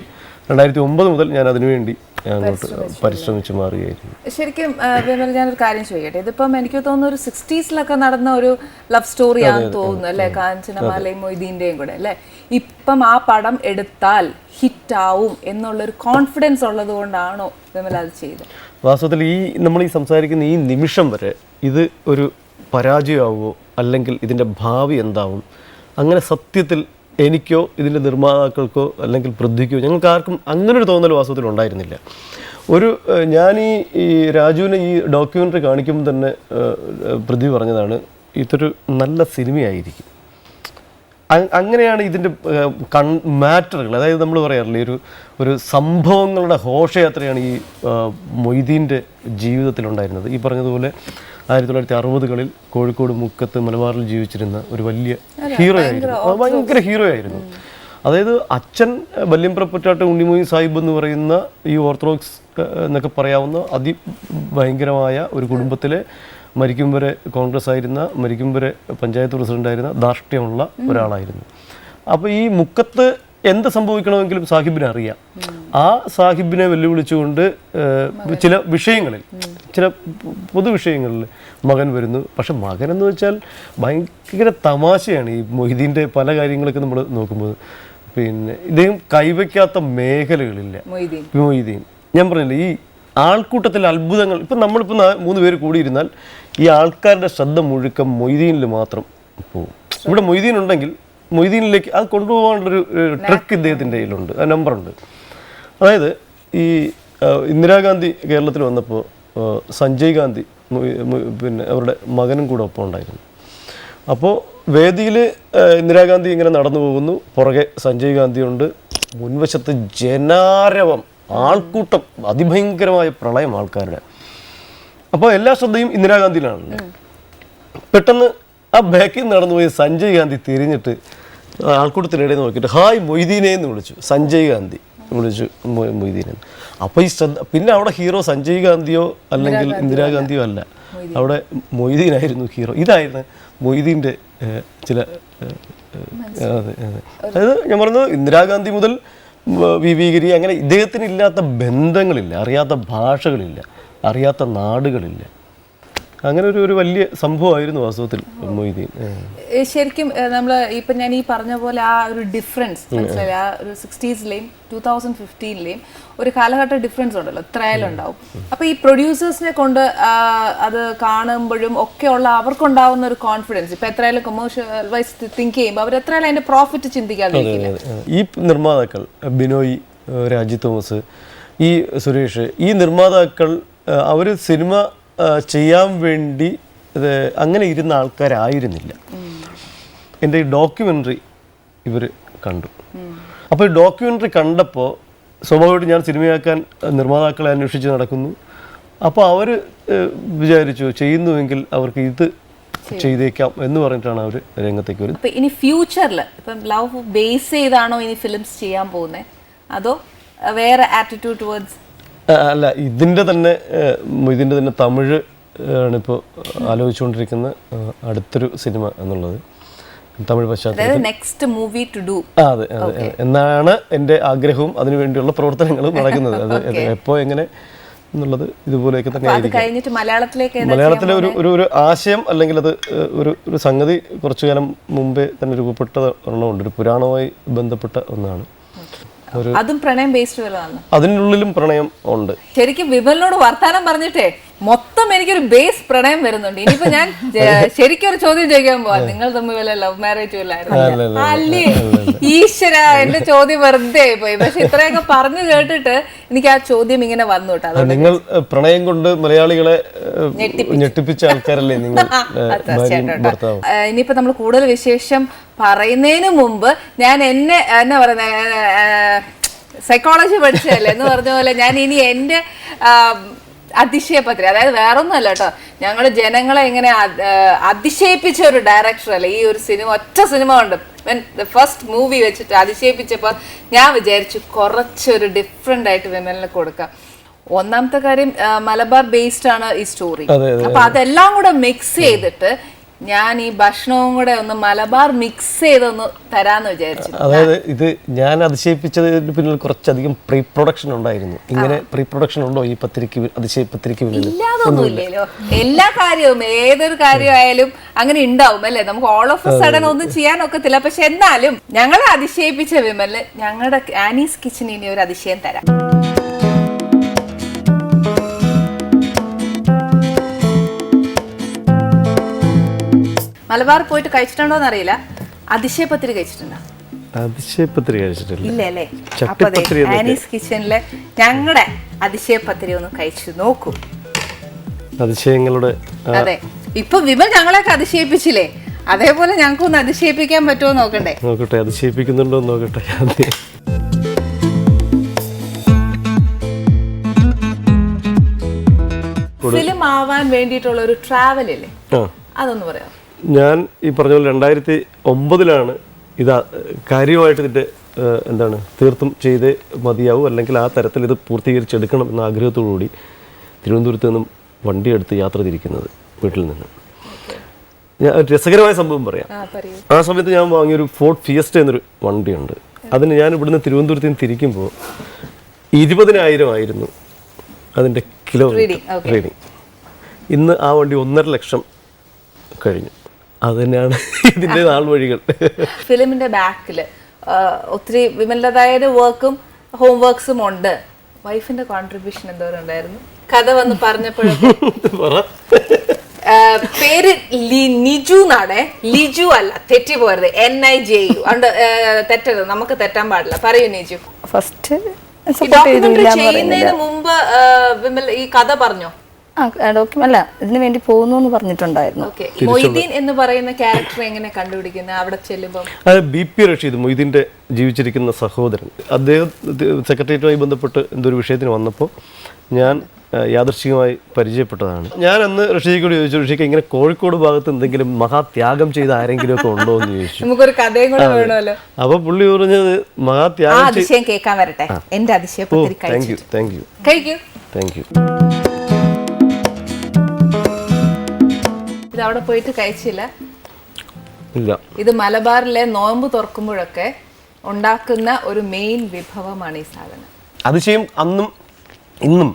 2009 മുതൽ ഞാൻ അതിനുവേണ്ടി അങ്ങോട്ട് പരിശ്രമിച്ച് മാറുകയായിരുന്നു. ശരിക്കും വിമൽ, ഞാനൊരു കാര്യം ചോദിക്കട്ടെ, ഇതിപ്പം എനിക്ക് തോന്നുന്നു ഒരു 60s നടന്ന ഒരു ലവ് സ്റ്റോറിയാണെന്ന് തോന്നുന്നു അല്ലേ? കാഞ്ചനമാലയും മൊയ്തീൻ്റെയും കൂടെ അല്ലേ? ഇപ്പം ആ പടം എടുത്താൽ ഹിറ്റാവും എന്നുള്ളൊരു കോൺഫിഡൻസ് ഉള്ളത് കൊണ്ടാണോ വിമൽ അത് ചെയ്തത്? വാസ്തവത്തിൽ നമ്മൾ ഈ സംസാരിക്കുന്ന ഈ നിമിഷം വരെ ഇത് ഒരു പരാജയമാവുമോ അല്ലെങ്കിൽ ഇതിൻ്റെ ഭാവി എന്താവും, അങ്ങനെ സത്യത്തിൽ എനിക്കോ ഇതിൻ്റെ നിർമ്മാതാക്കൾക്കോ അല്ലെങ്കിൽ പൃഥ്വിക്കോ ഞങ്ങൾക്ക് ആർക്കും അങ്ങനൊരു തോന്നൽ വാസ്തവത്തിൽ ഉണ്ടായിരുന്നില്ല. ഞാൻ ഈ രാജുവിനെ ഈ ഡോക്യുമെൻ്ററി കാണിക്കുമ്പോൾ തന്നെ പൃഥ്വി പറഞ്ഞതാണ്, ഇതൊരു നല്ല സിനിമയായിരിക്കും. അങ്ങനെയാണ് ഇതിൻ്റെ മാറ്ററുകൾ, അതായത് നമ്മൾ പറയാറില്ലേ ഒരു സംഭവങ്ങളുടെ ഘോഷയാത്രയാണ് ഈ മൊയ്തീൻ്റെ ജീവിതത്തിലുണ്ടായിരുന്നത്. ഈ പറഞ്ഞതുപോലെ 1960കളിൽ കോഴിക്കോട് മുക്കത്ത് മലബാറിൽ ജീവിച്ചിരുന്ന ഒരു വലിയ ഹീറോ ആയിരുന്നു, ഭയങ്കര ഹീറോ ആയിരുന്നു. അതായത് അച്ഛൻ വല്യമ്പ്രപ്പറ്റാട്ട് ഉണ്ണിമൊയ്ൻ സാഹിബ് എന്ന് പറയുന്ന ഈ ഓർത്തഡോക്സ് എന്നൊക്കെ പറയാവുന്ന അതിഭയങ്കരമായ ഒരു കുടുംബത്തിലെ മരിക്കും വരെ കോൺഗ്രസ് ആയിരുന്ന, മരിക്കും വരെ പഞ്ചായത്ത് പ്രസിഡൻ്റായിരുന്ന ധാർഷ്ട്യമുള്ള ഒരാളായിരുന്നു. അപ്പോൾ ഈ മുക്കത്ത് എന്ത് സംഭവിക്കണമെങ്കിലും സാഹിബിനെ അറിയാം. ആ സാഹിബിനെ വെല്ലുവിളിച്ചുകൊണ്ട് ചില വിഷയങ്ങളിൽ, ചില പൊതുവിഷയങ്ങളിൽ മകൻ വരുന്നു. പക്ഷെ മകൻ എന്ന് വെച്ചാൽ ഭയങ്കര തമാശയാണ്. ഈ മൊയ്തീൻ്റെ പല കാര്യങ്ങളൊക്കെ നമ്മൾ നോക്കുമ്പോൾ പിന്നെ ഇദ്ദേഹം കൈവയ്ക്കാത്ത മേഖലകളില്ല. മൊയ്തീൻ ഞാൻ പറഞ്ഞില്ല, ഈ ആൾക്കൂട്ടത്തിൽ അത്ഭുതങ്ങൾ. ഇപ്പം നമ്മളിപ്പോൾ 3 പേര് കൂടിയിരുന്നാൽ ഈ ആൾക്കാരുടെ ശ്രദ്ധ മുഴുക്കം മൊയ്തീനിൽ മാത്രം പോകും. ഇവിടെ മൊയ്തീൻ ഉണ്ടെങ്കിൽ മൊയ്തീനിലേക്ക് അത് കൊണ്ടുപോകാനുള്ളൊരു ട്രിക്ക് ഇദ്ദേഹത്തിൻ്റെ കയ്യിലുണ്ട്, ആ നമ്പറുണ്ട്. അതായത് ഈ ഇന്ദിരാഗാന്ധി കേരളത്തിൽ വന്നപ്പോൾ സഞ്ജയ് ഗാന്ധി പിന്നെ അവരുടെ മകനും കൂടെ ഒപ്പം ഉണ്ടായിരുന്നു. അപ്പോൾ വേദിയിൽ ഇന്ദിരാഗാന്ധി ഇങ്ങനെ നടന്നു പോകുന്നു, പുറകെ സഞ്ജയ് ഗാന്ധിയുണ്ട്, മുൻവശത്ത് ജനാരവം, ആൾക്കൂട്ടം, അതിഭയങ്കരമായ പ്രളയം ആൾക്കാരുടെ. അപ്പോൾ എല്ലാ ശ്രദ്ധയും ഇന്ദിരാഗാന്ധിയിലാണല്ലോ. പെട്ടെന്ന് ആ ബാക്കിൽ നടന്നു പോയി സഞ്ജയ് ഗാന്ധി തിരിഞ്ഞിട്ട് ആൾക്കൂട്ടത്തിനിടയിൽ നോക്കിയിട്ട് ഹായ് മൊയ്തീനെ എന്ന് വിളിച്ചു. സഞ്ജയ് ഗാന്ധി വിളിച്ചു മൊയ്തീനെ. അപ്പോൾ ഈ ശ്രദ്ധ, പിന്നെ അവിടെ ഹീറോ സഞ്ജയ് ഗാന്ധിയോ അല്ലെങ്കിൽ ഇന്ദിരാഗാന്ധിയോ അല്ല, അവിടെ മൊയ്തീനായിരുന്നു ഹീറോ. ഇതായിരുന്നു മൊയ്തീൻ്റെ ചില അതായത് ഞാൻ പറഞ്ഞത് ഇന്ദിരാഗാന്ധി മുതൽ വി ഗിരി അങ്ങനെ ഇദ്ദേഹത്തിന് ഇല്ലാത്ത ബന്ധങ്ങളില്ല, അറിയാത്ത ഭാഷകളില്ല, അറിയാത്ത നാടുകളില്ല. അങ്ങനെ ഒരു വലിയ സംഭവമായിരുന്നു വാസ്തവത്തിൽ മൊയ്തീൻ. ശരിക്കും നമ്മൾ ഇപ്പം ഞാൻ ഈ പറഞ്ഞ പോലെ ആ ഒരു ഡിഫറൻസ് മനസ്സിലായി, ആ ഒരു 60s-ലെയും 2015-ലെയും ഒരു കാലഘട്ട ഡിഫറൻസ് ഉണ്ടല്ലോ, എത്രയായാലും ഉണ്ടാവും. അപ്പോൾ ഈ പ്രൊഡ്യൂസേഴ്സിനെ കൊണ്ട് അത് കാണുമ്പോഴും ഒക്കെ ഉള്ള അവർക്കുണ്ടാവുന്ന ഒരു കോൺഫിഡൻസ്, ഇപ്പം എത്രയായാലും കൊമേഴ്ഷ്യൽ വൈസ് തിങ്ക് ചെയ്യുമ്പോൾ അവർ എത്രയായാലും അതിൻ്റെ പ്രോഫിറ്റ് ചിന്തിക്കാതിരിക്കില്ല. ഈ നിർമ്മാതാക്കൾ ബിനോയ്, രാജി തോമസ്, ഈ സുരേഷ്, ഈ നിർമ്മാതാക്കൾ അവർ സിനിമ ചെയ്യാൻ വേണ്ടി അങ്ങനെ ഇരുന്ന ആൾക്കാരായിരുന്നില്ല. എൻ്റെ ഈ ഡോക്യുമെൻ്ററി ഇവർ കണ്ടു. അപ്പോൾ ഈ ഡോക്യുമെൻ്ററി കണ്ടപ്പോൾ സ്വാഭാവികമായിട്ട് ഞാൻ സിനിമയാക്കാൻ നിർമ്മാതാക്കളെ അന്വേഷിച്ച് നടക്കുന്നു. അപ്പോൾ അവർ വിചാരിച്ചു ചെയ്യുന്നുവെങ്കിൽ അവർക്ക് ഇത് ചെയ്തേക്കാം എന്ന് പറഞ്ഞിട്ടാണ് അവർ രംഗത്തേക്ക് വരുന്നത്. അപ്പോൾ ഇനി ഫ്യൂച്ചറിൽ ഇപ്പം ലവ് ബേസ് ചെയ്താണോ ഇനി ഫിലിംസ് ചെയ്യാൻ പോകുന്നത്, അതോ വേറെ ആറ്റിറ്റ്യൂഡ് ടുവേർഡ്സ്? അല്ല, ഇതിൻ്റെ തന്നെ തമിഴ് ആണിപ്പോൾ ആലോചിച്ചുകൊണ്ടിരിക്കുന്ന അടുത്തൊരു സിനിമ എന്നുള്ളത്, തമിഴ് പശ്ചാത്തലത്തിൽ നെക്സ്റ്റ് മൂവി ടു ഡു. അതെ അതെ എന്നാണ് എൻ്റെ ആഗ്രഹവും അതിനുവേണ്ടിയുള്ള പ്രവർത്തനങ്ങളും നടക്കുന്നത്. അത് എപ്പോൾ എങ്ങനെ എന്നുള്ളത് ഇതുപോലെയൊക്കെ തന്നെ ആയിരിക്കും. മലയാളത്തിലെ ഒരു ആശയം അല്ലെങ്കിൽ അത് ഒരു സംഗതി കുറച്ചു കാലം മുമ്പേ തന്നെ രൂപപ്പെട്ട ഒരെണ്ണമുണ്ട്, ഒരു പുരാണവുമായി ബന്ധപ്പെട്ട ഒന്നാണ്. അതും പ്രണയം ബേസ്ഡ് വല്ലതാണ്, അതിനുള്ളിലും പ്രണയം ഉണ്ട്. ശരിക്കും വിമലിനോട് വർത്താനം പറഞ്ഞിട്ടേ മൊത്തം എനിക്കൊരു ബേസ് പ്രണയം വരുന്നുണ്ട്. ഇനിയിപ്പോ ഞാൻ ശരിക്കും ഒരു ചോദ്യം ചോദിക്കാൻ പോവാ, നിങ്ങൾ തമ്മിൽ വല്ല ലവ് മാരേജ് വല്ലായിരുന്നു അല്ലേ? ഈശ്വര, എന്റെ ചോദ്യം വെറുതെ പോയി. പക്ഷെ ഇത്രയൊക്കെ പറഞ്ഞു കേട്ടിട്ട് എനിക്ക് ആ ചോദ്യം ഇങ്ങനെ വന്നു കേട്ടോ. നിങ്ങൾ പ്രണയം കൊണ്ട് മലയാളികളെ ഞെട്ടിപ്പിച്ച ആൾക്കാരല്ലേ നിങ്ങൾ. ഇനിയിപ്പോ നമ്മൾ കൂടുതൽ വിശേഷം പറയുന്നതിന് മുമ്പ് ഞാൻ എന്നാ പറയുന്ന സൈക്കോളജി പഠിച്ചതല്ലേ എന്ന് പറഞ്ഞ പോലെ ഞാൻ ഇനി എൻ്റെ അതിശയപത്രി, അതായത് വേറൊന്നുമല്ല കേട്ടോ, ഞങ്ങൾ ജനങ്ങളെ ഇങ്ങനെ അതിശയിപ്പിച്ച ഒരു ഡയറക്ടർ അല്ലേ ഈ ഒരു സിനിമ. ഒറ്റ സിനിമ ഉണ്ട്, ഫസ്റ്റ് മൂവി വെച്ചിട്ട് അതിശയിപ്പിച്ചപ്പോൾ ഞാൻ വിചാരിച്ചു കുറച്ചൊരു ഡിഫറെൻ്റ് ആയിട്ട് വിമലിന് കൊടുക്കാം. ഒന്നാമത്തെ കാര്യം മലബാർ ബേസ്ഡ് ആണ് ഈ സ്റ്റോറി. അപ്പൊ അതെല്ലാം കൂടെ മിക്സ് ചെയ്തിട്ട് ഞാൻ ഈ ഭക്ഷണവും കൂടെ ഒന്ന് മലബാർ മിക്സ് ചെയ്തൊന്ന് തരാന്ന് വിചാരിച്ചു. അതായത് ഇത് ഞാൻ അതിശയിപ്പിച്ചതിന് പിന്നിൽ കുറച്ചധികം പ്രീ പ്രൊഡക്ഷൻ ഉണ്ടായിരുന്നു. ഇങ്ങനെ പ്രീ പ്രൊഡക്ഷൻ ഉണ്ടോ ഈ പത്രിക്ക്, അതിശയപത്രിക്ക് പിന്നിൽ? ഇല്ലാതൊന്നുമില്ലല്ലോ. എല്ലാ കാര്യവും ഏതൊരു കാര്യമായാലും അങ്ങനെ ഉണ്ടാവും അല്ലേ. നമുക്ക് ഓൾ ഓഫ് എ സഡൻ ഒന്നും ചെയ്യാനൊക്കത്തില്ല. പക്ഷെ എന്നാലും ഞങ്ങളെ അതിശയിപ്പിച്ച വിമലിന് ഞങ്ങളുടെ ആനീസ് കിച്ചണിൽ ഇനി ഒരു അതിശയം തരാം. മലബാർ പോയിട്ട് കഴിച്ചിട്ടുണ്ടോന്ന് അറിയില്ല, അതിശയപത്രി കഴിച്ചിട്ടുണ്ടോ? അതിശയപത്രി കഴിച്ചിട്ടില്ല. ഇല്ല അല്ലേ? അപ്പൊ ആനീസ് കിച്ചണിലെ ഞങ്ങളുടെ അതിശയപത്രി ഒന്ന് കഴിച്ചു നോക്കൂ. അതിശയങ്ങളുടെ അതെ, ഇപ്പൊ വിമൽ ഞങ്ങളെയൊക്കെ അതിശയിപ്പിച്ചില്ലേ, അതേപോലെ ഞങ്ങൾക്ക് ഒന്ന് അതിശയിപ്പിക്കാൻ പറ്റുമോ നോക്കണ്ടേ? നോക്കട്ടെ, അതിശയിപ്പിക്കുന്നുണ്ടോ നോക്കട്ടെ. ഫിലിം ആവാൻ വേണ്ടിയിട്ടുള്ള ഒരു ട്രാവൽ ഇല്ലേ, ആ അതൊന്ന് പറയാം. ഞാൻ ഈ പറഞ്ഞ പോലെ 2009 ഇത് കാര്യമായിട്ട് ഇതിൻ്റെ എന്താണ് തീർത്തും ചെയ്തേ മതിയാവും, അല്ലെങ്കിൽ ആ തരത്തിൽ ഇത് പൂർത്തീകരിച്ചെടുക്കണം എന്ന ആഗ്രഹത്തോടുകൂടി തിരുവനന്തപുരത്ത് നിന്നും വണ്ടിയെടുത്ത് യാത്ര തിരിക്കുന്നത് വീട്ടിൽ നിന്ന്. ഞാൻ ഒരു രസകരമായ സംഭവം പറയാം. ആ സമയത്ത് ഞാൻ വാങ്ങിയൊരു ഫോർഡ് ഫിയസ്റ്റ എന്നൊരു വണ്ടിയുണ്ട്. അതിന് ഞാൻ ഇവിടുന്ന് തിരുവനന്തപുരത്ത് നിന്ന് തിരിക്കുമ്പോൾ 20,000 ആയിരുന്നു അതിൻ്റെ കിലോമീറ്റർ റീഡിങ്. ഇന്ന് ആ വണ്ടി 1.5 ലക്ഷം കഴിഞ്ഞു. അത് തന്നെയാണ് ഇതിൻ്റെ നാൾ വഴികൾ. ഫിലിമിന്റെ ബാക്കിൽ ഒത്തിരി വിമലതായ വർക്കും ഹോം വർക്ക്സും ഉണ്ട്. വൈഫിന്റെ കോൺട്രിബ്യൂഷൻ എന്തോരം ഉണ്ടായിരുന്നു? കഥ വന്ന് പറഞ്ഞപ്പോഴും പേര് നിജു എന്നാണേ, ലിജു അല്ല, തെറ്റി പോരുത്, NIJU. തെറ്റരുത്, നമുക്ക് തെറ്റാൻ പാടില്ല. പറയൂ നിജു. ഫസ്റ്റ് ചെയ്യുന്നതിന് മുമ്പ് വിമൽ ഈ കഥ പറഞ്ഞോ? അല്ല, ഇതിനു വേണ്ടി പോകുന്നു എന്ന് പറഞ്ഞിട്ടുണ്ടായിരുന്നു. മൊയ്തീൻ എന്ന് പറയുന്ന ക്യാരക്ടർ എങ്ങനെ കണ്ടുപിടിക്കുന്നത് അവിടെ ചെല്ലുമ്പോൾ? അത് BP റഷീദ്, മൊയ്തീൻ്റെ ജീവിച്ചിരിക്കുന്ന സഹോദരൻ. അദ്ദേഹം സെക്രട്ടേറിയറ്റുമായി ബന്ധപ്പെട്ട് എന്തൊരു വിഷയത്തിന് വന്നപ്പോൾ ഞാൻ യാദൃശ്ചികമായി പരിചയപ്പെട്ടതാണ്. ഞാൻ അന്ന് ഋഷിയോട് ചോദിച്ചു, ഋഷിക്ക് ഇങ്ങനെ കോഴിക്കോട് ഭാഗത്ത് എന്തെങ്കിലും മഹാത്യാഗം ചെയ്ത ആരെങ്കിലും ഒക്കെ ഉണ്ടോ എന്ന് ചോദിച്ചു. നമുക്കൊരു കഥയും കൂടെ വേണമല്ലോ. അപ്പൊ പുള്ളി പറഞ്ഞത് അതിശയം കേൾക്കാൻ വരട്ടെ. എന്റെ അതിശയം ഇത് അവിടെ പോയിട്ട് കഴിച്ചില്ല? ഇല്ല. ഇത് മലബാറിലെ നോമ്പ് തുറക്കുമ്പോഴൊക്കെ ഉണ്ടാക്കുന്ന ഒരു മെയിൻ വിഭവമാണ് ഈ സാധനം. അതിശയം അന്നും ഇന്നും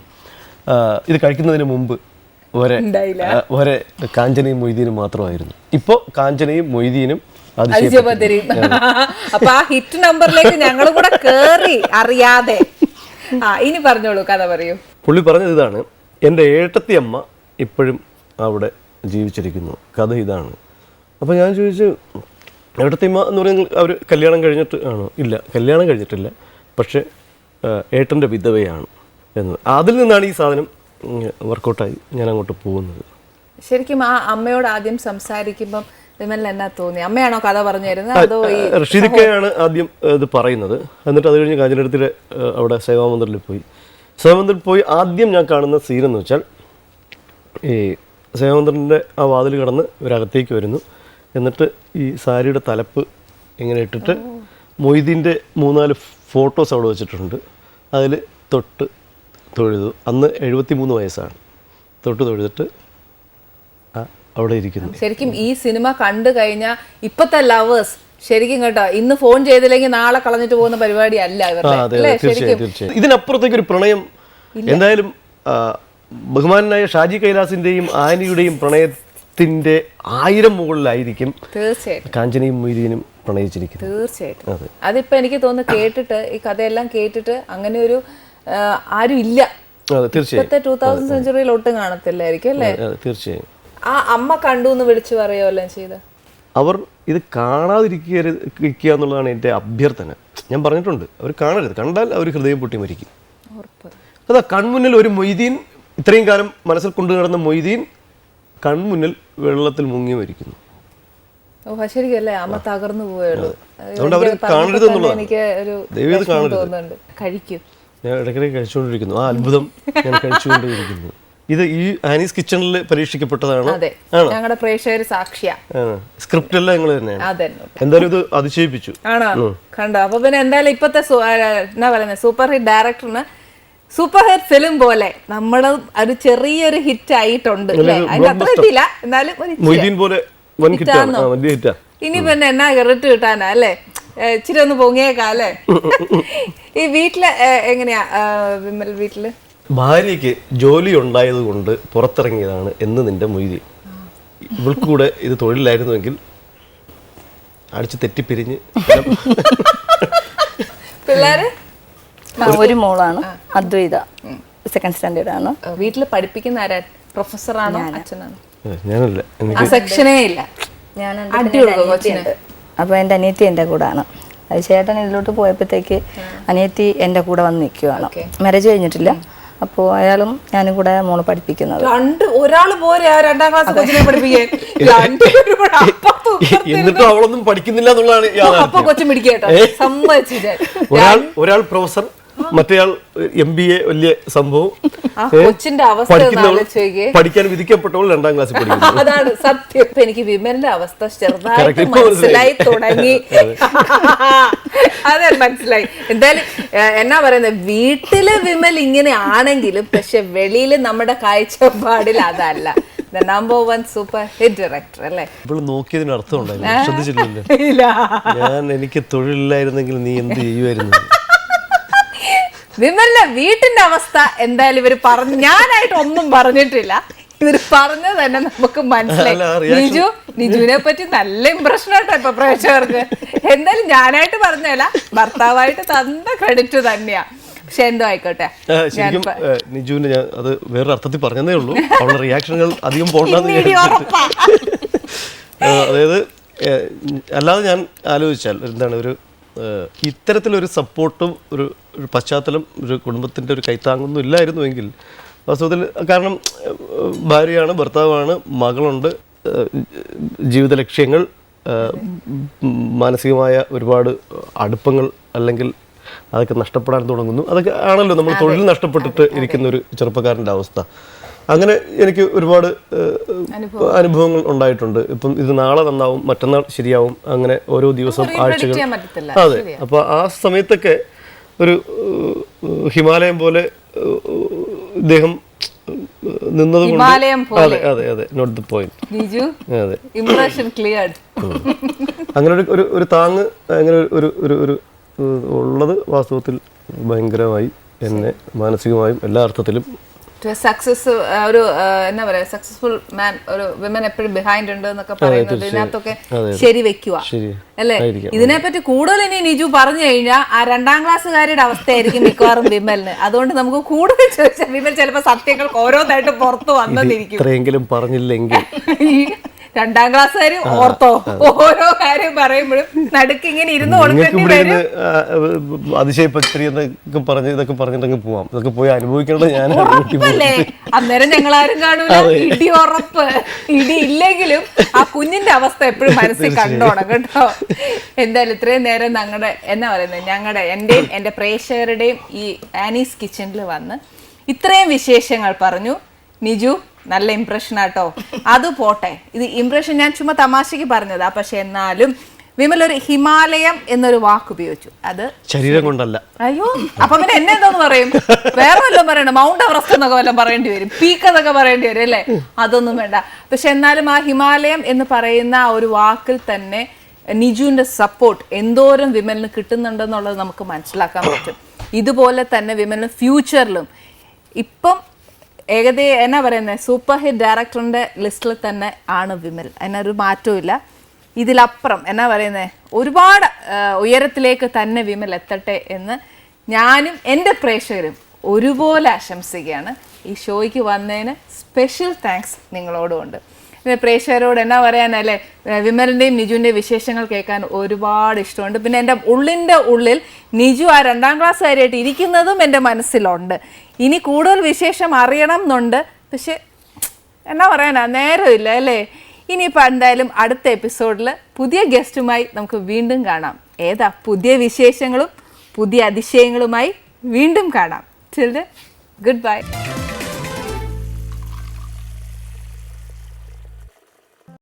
ഇത് കഴിക്കുന്നതിന് മുമ്പ് ഒരേ കാഞ്ചനയും മൊയ്തീനും മാത്രമായിരുന്നു. ഇപ്പോൾ കാഞ്ചനയും മൊയ്തീനും അപ്പൊ ആ ഹിറ്റ് നമ്പറിലേക്ക് ഞങ്ങൾ കൂടെ കേറി അറിയാതെ. ഇനി പറഞ്ഞോളൂ, കഥ പറയൂ. പുള്ളി പറഞ്ഞത് ഇതാണ്: എൻ്റെ ഏട്ടത്തി അമ്മ ഇപ്പോഴും അവിടെ ജീവിച്ചിരിക്കുന്നു. കഥ ഇതാണ്. അപ്പോൾ ഞാൻ ചോദിച്ചു, ഏട്ടത്തിയമ്മ എന്ന് പറയുന്നത് അവർ കല്യാണം കഴിഞ്ഞിട്ട് ആണോ? ഇല്ല, കല്യാണം കഴിഞ്ഞിട്ടില്ല, പക്ഷേ ഏട്ടൻ്റെ വിധവയാണ് എന്ന്. അതിൽ നിന്നാണ് ഈ സാധനം വർക്കൗട്ടായി ഞാൻ അങ്ങോട്ട് പോകുന്നത്. ശരിക്കും ആ അമ്മയോട് ആദ്യം സംസാരിക്കുമ്പം വിമലിന് എന്നാ തോന്നി? അമ്മയാണോ കഥ പറഞ്ഞു തരുന്നത് അതോ റഷീദിക്കയാണ് ആദ്യം ഇത് പറയുന്നത്? എന്നിട്ട് അത് കഴിഞ്ഞ് കാഞ്ഞിരത്തിലെ അവിടെ സേവാമന്ദിറിൽ പോയി ആദ്യം ഞാൻ കാണുന്ന സീനെന്ന് വെച്ചാൽ, ഈ സേവാമന്ദിറിൻ്റെ ആ വാതിൽ കടന്ന് ഇവരകത്തേക്ക് വരുന്നു. എന്നിട്ട് ഈ സാരിയുടെ തലപ്പ് ഇങ്ങനെ ഇട്ടിട്ട് മൊയ്തീൻ്റെ 3-4 ഫോട്ടോസ് അവിടെ വെച്ചിട്ടുണ്ട്. അതിൽ തൊട്ട് തൊഴുതു. അന്ന് 73 വയസ്സാണ്. തൊട്ട് തൊഴുതിട്ട് അവിടെ ഇരിക്കുന്നു. ശരിക്കും ഈ സിനിമ കണ്ടു കഴിഞ്ഞാൽ ഇപ്പത്തെ ലവേഴ്സ് ശരിക്കും കേട്ടോ, ഇന്ന് ഫോൺ ചെയ്തില്ലെങ്കിൽ നാളെ കളഞ്ഞിട്ട് പോകുന്ന പരിപാടി അല്ല ഇവരുടെ. തീർച്ചയായും ഇതിനപ്പുറത്തേക്ക് ഒരു പ്രണയം എന്തായാലും ബഹുമാനായ ഷാജി കൈലാസിന്റെയും ആനിയുടെയും പ്രണയത്തിന്റെ 1000 മുകളിലായിരിക്കും തീർച്ചയായിട്ടും കാഞ്ചനയും മൊയ്തീനും പ്രണയിച്ചിരിക്കുന്നത്. തീർച്ചയായിട്ടും അതിപ്പോ എനിക്ക് തോന്നുന്നു കേട്ടിട്ട്, ഈ കഥയെല്ലാം കേട്ടിട്ട് അങ്ങനെ ഒരു ആരും ഇല്ല. ഇപ്പത്തെ 2000 സെഞ്ചുറിയിൽ ഒട്ടും കാണത്തില്ലായിരിക്കും അല്ലേ? തീർച്ചയായും. ആ അമ്മ കണ്ടു എന്ന് വിളിച്ചു പറയുകയോ എല്ലാം ചെയ്ത അവർ ഇത് കാണാതിരിക്കുക എന്നുള്ളതാണ് എൻ്റെ അഭ്യർത്ഥന. ഞാൻ പറഞ്ഞിട്ടുണ്ട്, അവർ കാണരുത്. കണ്ടാൽ അവർ ഹൃദയം പൊട്ടി മരിക്കും. അതാ കൺമുന്നിൽ ഒരു മൊയ്തീൻ, ഇത്രയും കാലം മനസ്സിൽ കൊണ്ടു നടന്ന മൊയ്തീൻ കൺമുന്നിൽ വെള്ളത്തിൽ മുങ്ങി മരിക്കുന്നു. ശരിക്കല്ലേ, അമ്മ തകർന്നു പോയുള്ളൂ. അതുകൊണ്ട് അവർ കാണരുത് എന്നുള്ളതാണ്. എനിക്ക് ഒരു തോന്നുന്നുണ്ട്. കഴിക്കും, ഞാൻ ഇടയ്ക്കിടയ്ക്ക് കഴിച്ചുകൊണ്ടിരിക്കുന്നു. ആ അത്ഭുതം ഞാൻ കഴിച്ചുകൊണ്ടിരിക്കുന്നു. ഇത് ഈ ആനീസ് കിച്ചണിൽ പരീക്ഷിക്കപ്പെട്ടതാണ്. ഞങ്ങളുടെ പ്രേക്ഷകർ സാക്ഷിയാ. സ്ക്രിപ്റ്റ് എല്ലാം ഞങ്ങൾ തന്നെയാണ്. എന്തായാലും ഇത് അതിശയിപ്പിച്ചു. ആണോ? കണ്ടോ? അപ്പൊ പിന്നെ എന്തായാലും ഇപ്പത്തെ എന്നാ പറയുന്നത്, സൂപ്പർ ഹിറ്റ് ഡയറക്ടറിന് സൂപ്പർ ഹിറ്റ് ഫിലിം പോലെ നമ്മുടെ ഒരു ചെറിയൊരു ഹിറ്റ് ആയിട്ടുണ്ട്. അതിന്റെ അത്ര എത്തിയില്ല, എന്നാലും ഇനി പിന്നെ എന്നാ കെറിട്ട് കിട്ടാനാ അല്ലേ? ഇച്ചിരി ഒന്ന് പൊങ്ങിയേക്കാ അല്ലേ? ഈ വീട്ടില് എങ്ങനെയാ വിമൽ? വീട്ടില് ഭാര്യയ്ക്ക് ജോലി ഉണ്ടായത് കൊണ്ട് പുറത്തിറങ്ങിയതാണ് എന്ന് നിന്റെ മൊയ്തി. ഇവൾക്ക് കൂടെ ഇത് തൊഴിലായിരുന്നുവെങ്കിൽ അടിച്ച് തെറ്റിപ്പിരിഞ്ഞ്. പിള്ളേര് ഒരു മോളാണ്, അദ്വൈത, 2nd സ്റ്റാൻഡേർഡ് ആണ്. വീട്ടില് പഠിപ്പിക്കുന്ന ആരാ? പ്രൊഫസറാണോ അച്ഛനാണോ? ഞാനല്ല, സെക്ഷനേ ഇല്ല. അപ്പൊ എൻ്റെ അനിയത്തി എൻ്റെ കൂടെ ആണ്. അത് ചേട്ടൻ ഇതിലോട്ട് പോയപ്പോഴത്തേക്ക് അനിയത്തി എൻ്റെ കൂടെ വന്ന് നിൽക്കുവാണ്. മാരേജ് കഴിഞ്ഞിട്ടില്ല. അപ്പോൾ അയാളും ഞാനും കൂടെ മോള് പഠിപ്പിക്കുന്നത്. ഒരാള് പോരെ 2ാം ക്ലാസ് കൊച്ചിനെ പഠിപ്പിക്കാൻ? എന്നിട്ടും അവളൊന്നും പഠിക്കുന്നില്ല എന്നുള്ളതാണ്. ഒരാൾ പ്രൊഫസർ, മറ്റേയാൾ MBA വലിയ സംഭവം, ആ കൊച്ചിന്റെ അവസ്ഥ ഒന്ന് ആലോചിച്ച് നോക്കിയേ. പഠിക്കാൻ വിധിക്കപ്പെട്ടവൾ 2ാം ക്ലാസ്സിൽ പഠിക്കുന്നു. അതാണ് സത്യം. ഇപ്പൊ എനിക്ക് വിമലിന്റെ അവസ്ഥ ചെറുതായിട്ട് Correct. ഇപ്പൊ മനസ്സിലായി തുടങ്ങി. അതെ, മനസ്സിലായി. എന്തായാലും എന്നാ പറയുന്നത്, വീട്ടില് വിമൽ ഇങ്ങനെ ആണെങ്കിലും പക്ഷെ വെളിയില് നമ്മുടെ കാഴ്ചപ്പാടിൽ അതല്ല. നമ്പർ 1 സൂപ്പർ ഹിറ്റ് ഡയറക്ടർ അല്ലേ? ഇപ്പോൾ നോക്കിയതിന് അർത്ഥം ഉണ്ടായില്ല, ശ്രദ്ധിച്ചില്ലല്ലോ. ഇല്ല. എനിക്ക് തൊഴിലില്ലായിരുന്നെങ്കിൽ നീ എന്ത് ചെയ്യുമായിരുന്നു? വിമലിന്റെ വീട്ടിന്റെ അവസ്ഥ എന്തായാലും ഇവര് പറഞ്ഞു, ഞാനായിട്ട് ഒന്നും പറഞ്ഞിട്ടില്ല, ഇവര് പറഞ്ഞത് തന്നെ നമുക്ക് മനസ്സിലായി. നിജുവിനെ പറ്റി നല്ല ഇംപ്രഷൻ ആട്ടോ ഇപ്പൊ പ്രേക്ഷകർക്ക്. എന്തായാലും ഞാനായിട്ട് പറഞ്ഞല്ല, ഭർത്താവായിട്ട് തന്ന ക്രെഡിറ്റ് തന്നെയാ. പക്ഷെ എന്തോ ആയിക്കോട്ടെ, ശരിക്കും നിജുവിന് ഞാൻ അത് വേറൊരു അർത്ഥത്തിൽ പറഞ്ഞതേ ഉള്ളൂ. അവളുടെ റിയാക്ഷനുകൾ അധികം പോകണ്ടെന്ന് അതായത് അല്ലാതെ ഞാൻ ആലോചിച്ചാൽ എന്താണ്, ഒരു ഇത്തരത്തിലൊരു സപ്പോർട്ടും ഒരു പശ്ചാത്തലം ഒരു കുടുംബത്തിൻ്റെ ഒരു കൈത്താങ്ങൊന്നും ഇല്ലായിരുന്നുവെങ്കിൽ വാസ്തവത്തിൽ, കാരണം ഭാര്യയാണ്, ഭർത്താവാണ്, മകളുണ്ട്, ജീവിത ലക്ഷ്യങ്ങൾ, മാനസികമായ ഒരുപാട് അടുപ്പങ്ങൾ, അല്ലെങ്കിൽ അതൊക്കെ നഷ്ടപ്പെടാൻ തുടങ്ങുന്നു. അതൊക്കെ ആണല്ലോ നമ്മൾ തൊഴിൽ നഷ്ടപ്പെട്ടിട്ട് ഇരിക്കുന്ന ഒരു ചെറുപ്പക്കാരൻ്റെ അവസ്ഥ. അങ്ങനെ എനിക്ക് ഒരുപാട് അനുഭവങ്ങൾ ഉണ്ടായിട്ടുണ്ട്. ഇപ്പം ഇത് നാളെ നന്നാവും, മറ്റന്നാൾ ശരിയാവും, അങ്ങനെ ഓരോ ദിവസം, ആഴ്ചകൾ. അതെ, അപ്പോൾ ആ സമയത്തൊക്കെ ഒരു ഹിമാലയം പോലെ ഇദ്ദേഹം നിന്നതുകൊണ്ട്, അതെ അതെ അതെ, നോട്ട് ദ പോയിന്റ്. അതെ, അങ്ങനെ ഒരു താങ്ങ് അങ്ങനെ ഒരു ഉള്ളത് വാസ്തവത്തിൽ ഭയങ്കരമായി എന്നെ മാനസികമായും എല്ലാ അർത്ഥത്തിലും സക്സസ്, ഒരു എന്നാ പറയാ, സക്സസ്ഫുൾ മാൻ, ഒരു വിമൻ എപ്പോഴും ബിഹൈൻഡ് ഉണ്ട് എന്നൊക്കെ പറയുന്നത് ഇതിനകത്തൊക്കെ ശരി വെക്കുക അല്ലേ? ഇതിനെപ്പറ്റി കൂടുതൽ ഇനി നിജു പറഞ്ഞു കഴിഞ്ഞാൽ ആ 2ാം ക്ലാസ്സുകാരുടെ അവസ്ഥയായിരിക്കും മിക്കവാറും വിമലിന്. അതുകൊണ്ട് നമുക്ക് കൂടുതൽ ചോദിച്ചാൽ വിമൽ ചിലപ്പോൾ സത്യങ്ങൾ ഓരോന്നായിട്ട് പുറത്തു വന്നെന്നിരിക്കും. ഇത്രയെങ്കിലും പറഞ്ഞില്ലെങ്കിൽ 2ാം ക്ലാസ്സുകാര് ഓർത്തോ, ഓരോ കാര്യം പറയുമ്പോഴും നടുക്ക് ഇങ്ങനെ ഇരുന്ന് കൊടുക്കേണ്ടി വരും. അതിശയപത്രി എന്നൊക്കെ പറഞ്ഞ് ഇതൊക്കെ പറഞ്ഞിട്ടങ്ങ് പോവാം. ഇതൊക്കെ പോയി അനുഭവിക്കേണ്ടത് ഞാൻ. അന്നേരം ഞങ്ങളാരും കാണൂല. ഇടി ഉറപ്പ്. ഇടി ഇല്ലെങ്കിലും ആ കുഞ്ഞിന്റെ അവസ്ഥ എപ്പോഴും മനസ്സിൽ കണ്ടോണം കേട്ടോ. എന്തായാലും ഇത്രയും നേരം ഞങ്ങളുടെ എന്നാ പറയുന്നത്, എന്റെയും എന്റെ പ്രേക്ഷകരുടെയും ഈ ആനീസ് കിച്ചണിൽ വന്ന് ഇത്രയും വിശേഷങ്ങൾ പറഞ്ഞു. നിജു നല്ല ഇംപ്രഷൻ ആട്ടോ. അത് പോട്ടെ, ഇത് ഇംപ്രഷൻ ഞാൻ ചുമ്മാ തമാശക്ക് പറഞ്ഞതാ. പക്ഷെ എന്നാലും വിമൽ ഒരു ഹിമാലയം എന്നൊരു വാക്ക് ഉപയോഗിച്ചു. അത് ശരീരം കൊണ്ടല്ല. അയ്യോ, അപ്പൊ പിന്നെ എന്നെ എന്തോന്ന് പറയും? വേറെ വല്ലതും പറയണം, മൗണ്ട് എവറസ്റ്റ് എന്നൊക്കെ വല്ലതും പറയേണ്ടി വരും, പീക്ക് എന്നൊക്കെ പറയേണ്ടി വരും അല്ലേ? അതൊന്നും വേണ്ട. പക്ഷെ എന്നാലും ആ ഹിമാലയം എന്ന് പറയുന്ന ആ ഒരു വാക്കിൽ തന്നെ നിജുവിന്റെ സപ്പോർട്ട് എന്തോരം വിമലിന് കിട്ടുന്നുണ്ടെന്നുള്ളത് നമുക്ക് മനസ്സിലാക്കാൻ പറ്റും. ഇതുപോലെ തന്നെ വിമലിന് ഫ്യൂച്ചറിലും ഇപ്പം എന്നാ പറയുന്നത്, സൂപ്പർ ഹിറ്റ് ഡയറക്ടറിന്റെ ലിസ്റ്റിൽ തന്നെ ആണ് വിമൽ. അതിനൊരു മാറ്റവും ഇല്ല. ഇതിലപ്പുറം എന്നാ പറയുന്നത്, ഒരുപാട് ഉയരത്തിലേക്ക് തന്നെ വിമൽ എത്തട്ടെ എന്ന് ഞാനും എൻ്റെ പ്രേക്ഷകരും ഒരുപോലെ ആശംസിക്കുകയാണ്. ഈ ഷോയ്ക്ക് വന്നതിന് സ്പെഷ്യൽ താങ്ക്സ് നിങ്ങളോടുമുണ്ട്. പിന്നെ പ്രേക്ഷകരോട് എന്നാ പറയാനല്ലേ, വിമലിൻ്റെയും നിജുവിൻ്റെയും വിശേഷങ്ങൾ കേൾക്കാൻ ഒരുപാട് ഇഷ്ടമുണ്ട്. പിന്നെ എൻ്റെ ഉള്ളിൻ്റെ ഉള്ളിൽ നിജു ആ 2ാം ക്ലാസ്സുകാരായിട്ട് ഇരിക്കുന്നതും എൻ്റെ മനസ്സിലുണ്ട്. ഇനി കൂടുതൽ വിശേഷം അറിയണം എന്നുണ്ട്. പക്ഷെ എന്നാ പറയാനാ, നേരമില്ല അല്ലേ? ഇനിയിപ്പോൾ എന്തായാലും അടുത്ത എപ്പിസോഡിൽ പുതിയ ഗസ്റ്റുമായി നമുക്ക് വീണ്ടും കാണാം. ഏതാ പുതിയ വിശേഷങ്ങളും പുതിയ അതിശയങ്ങളുമായി വീണ്ടും കാണാം. Children, good bye.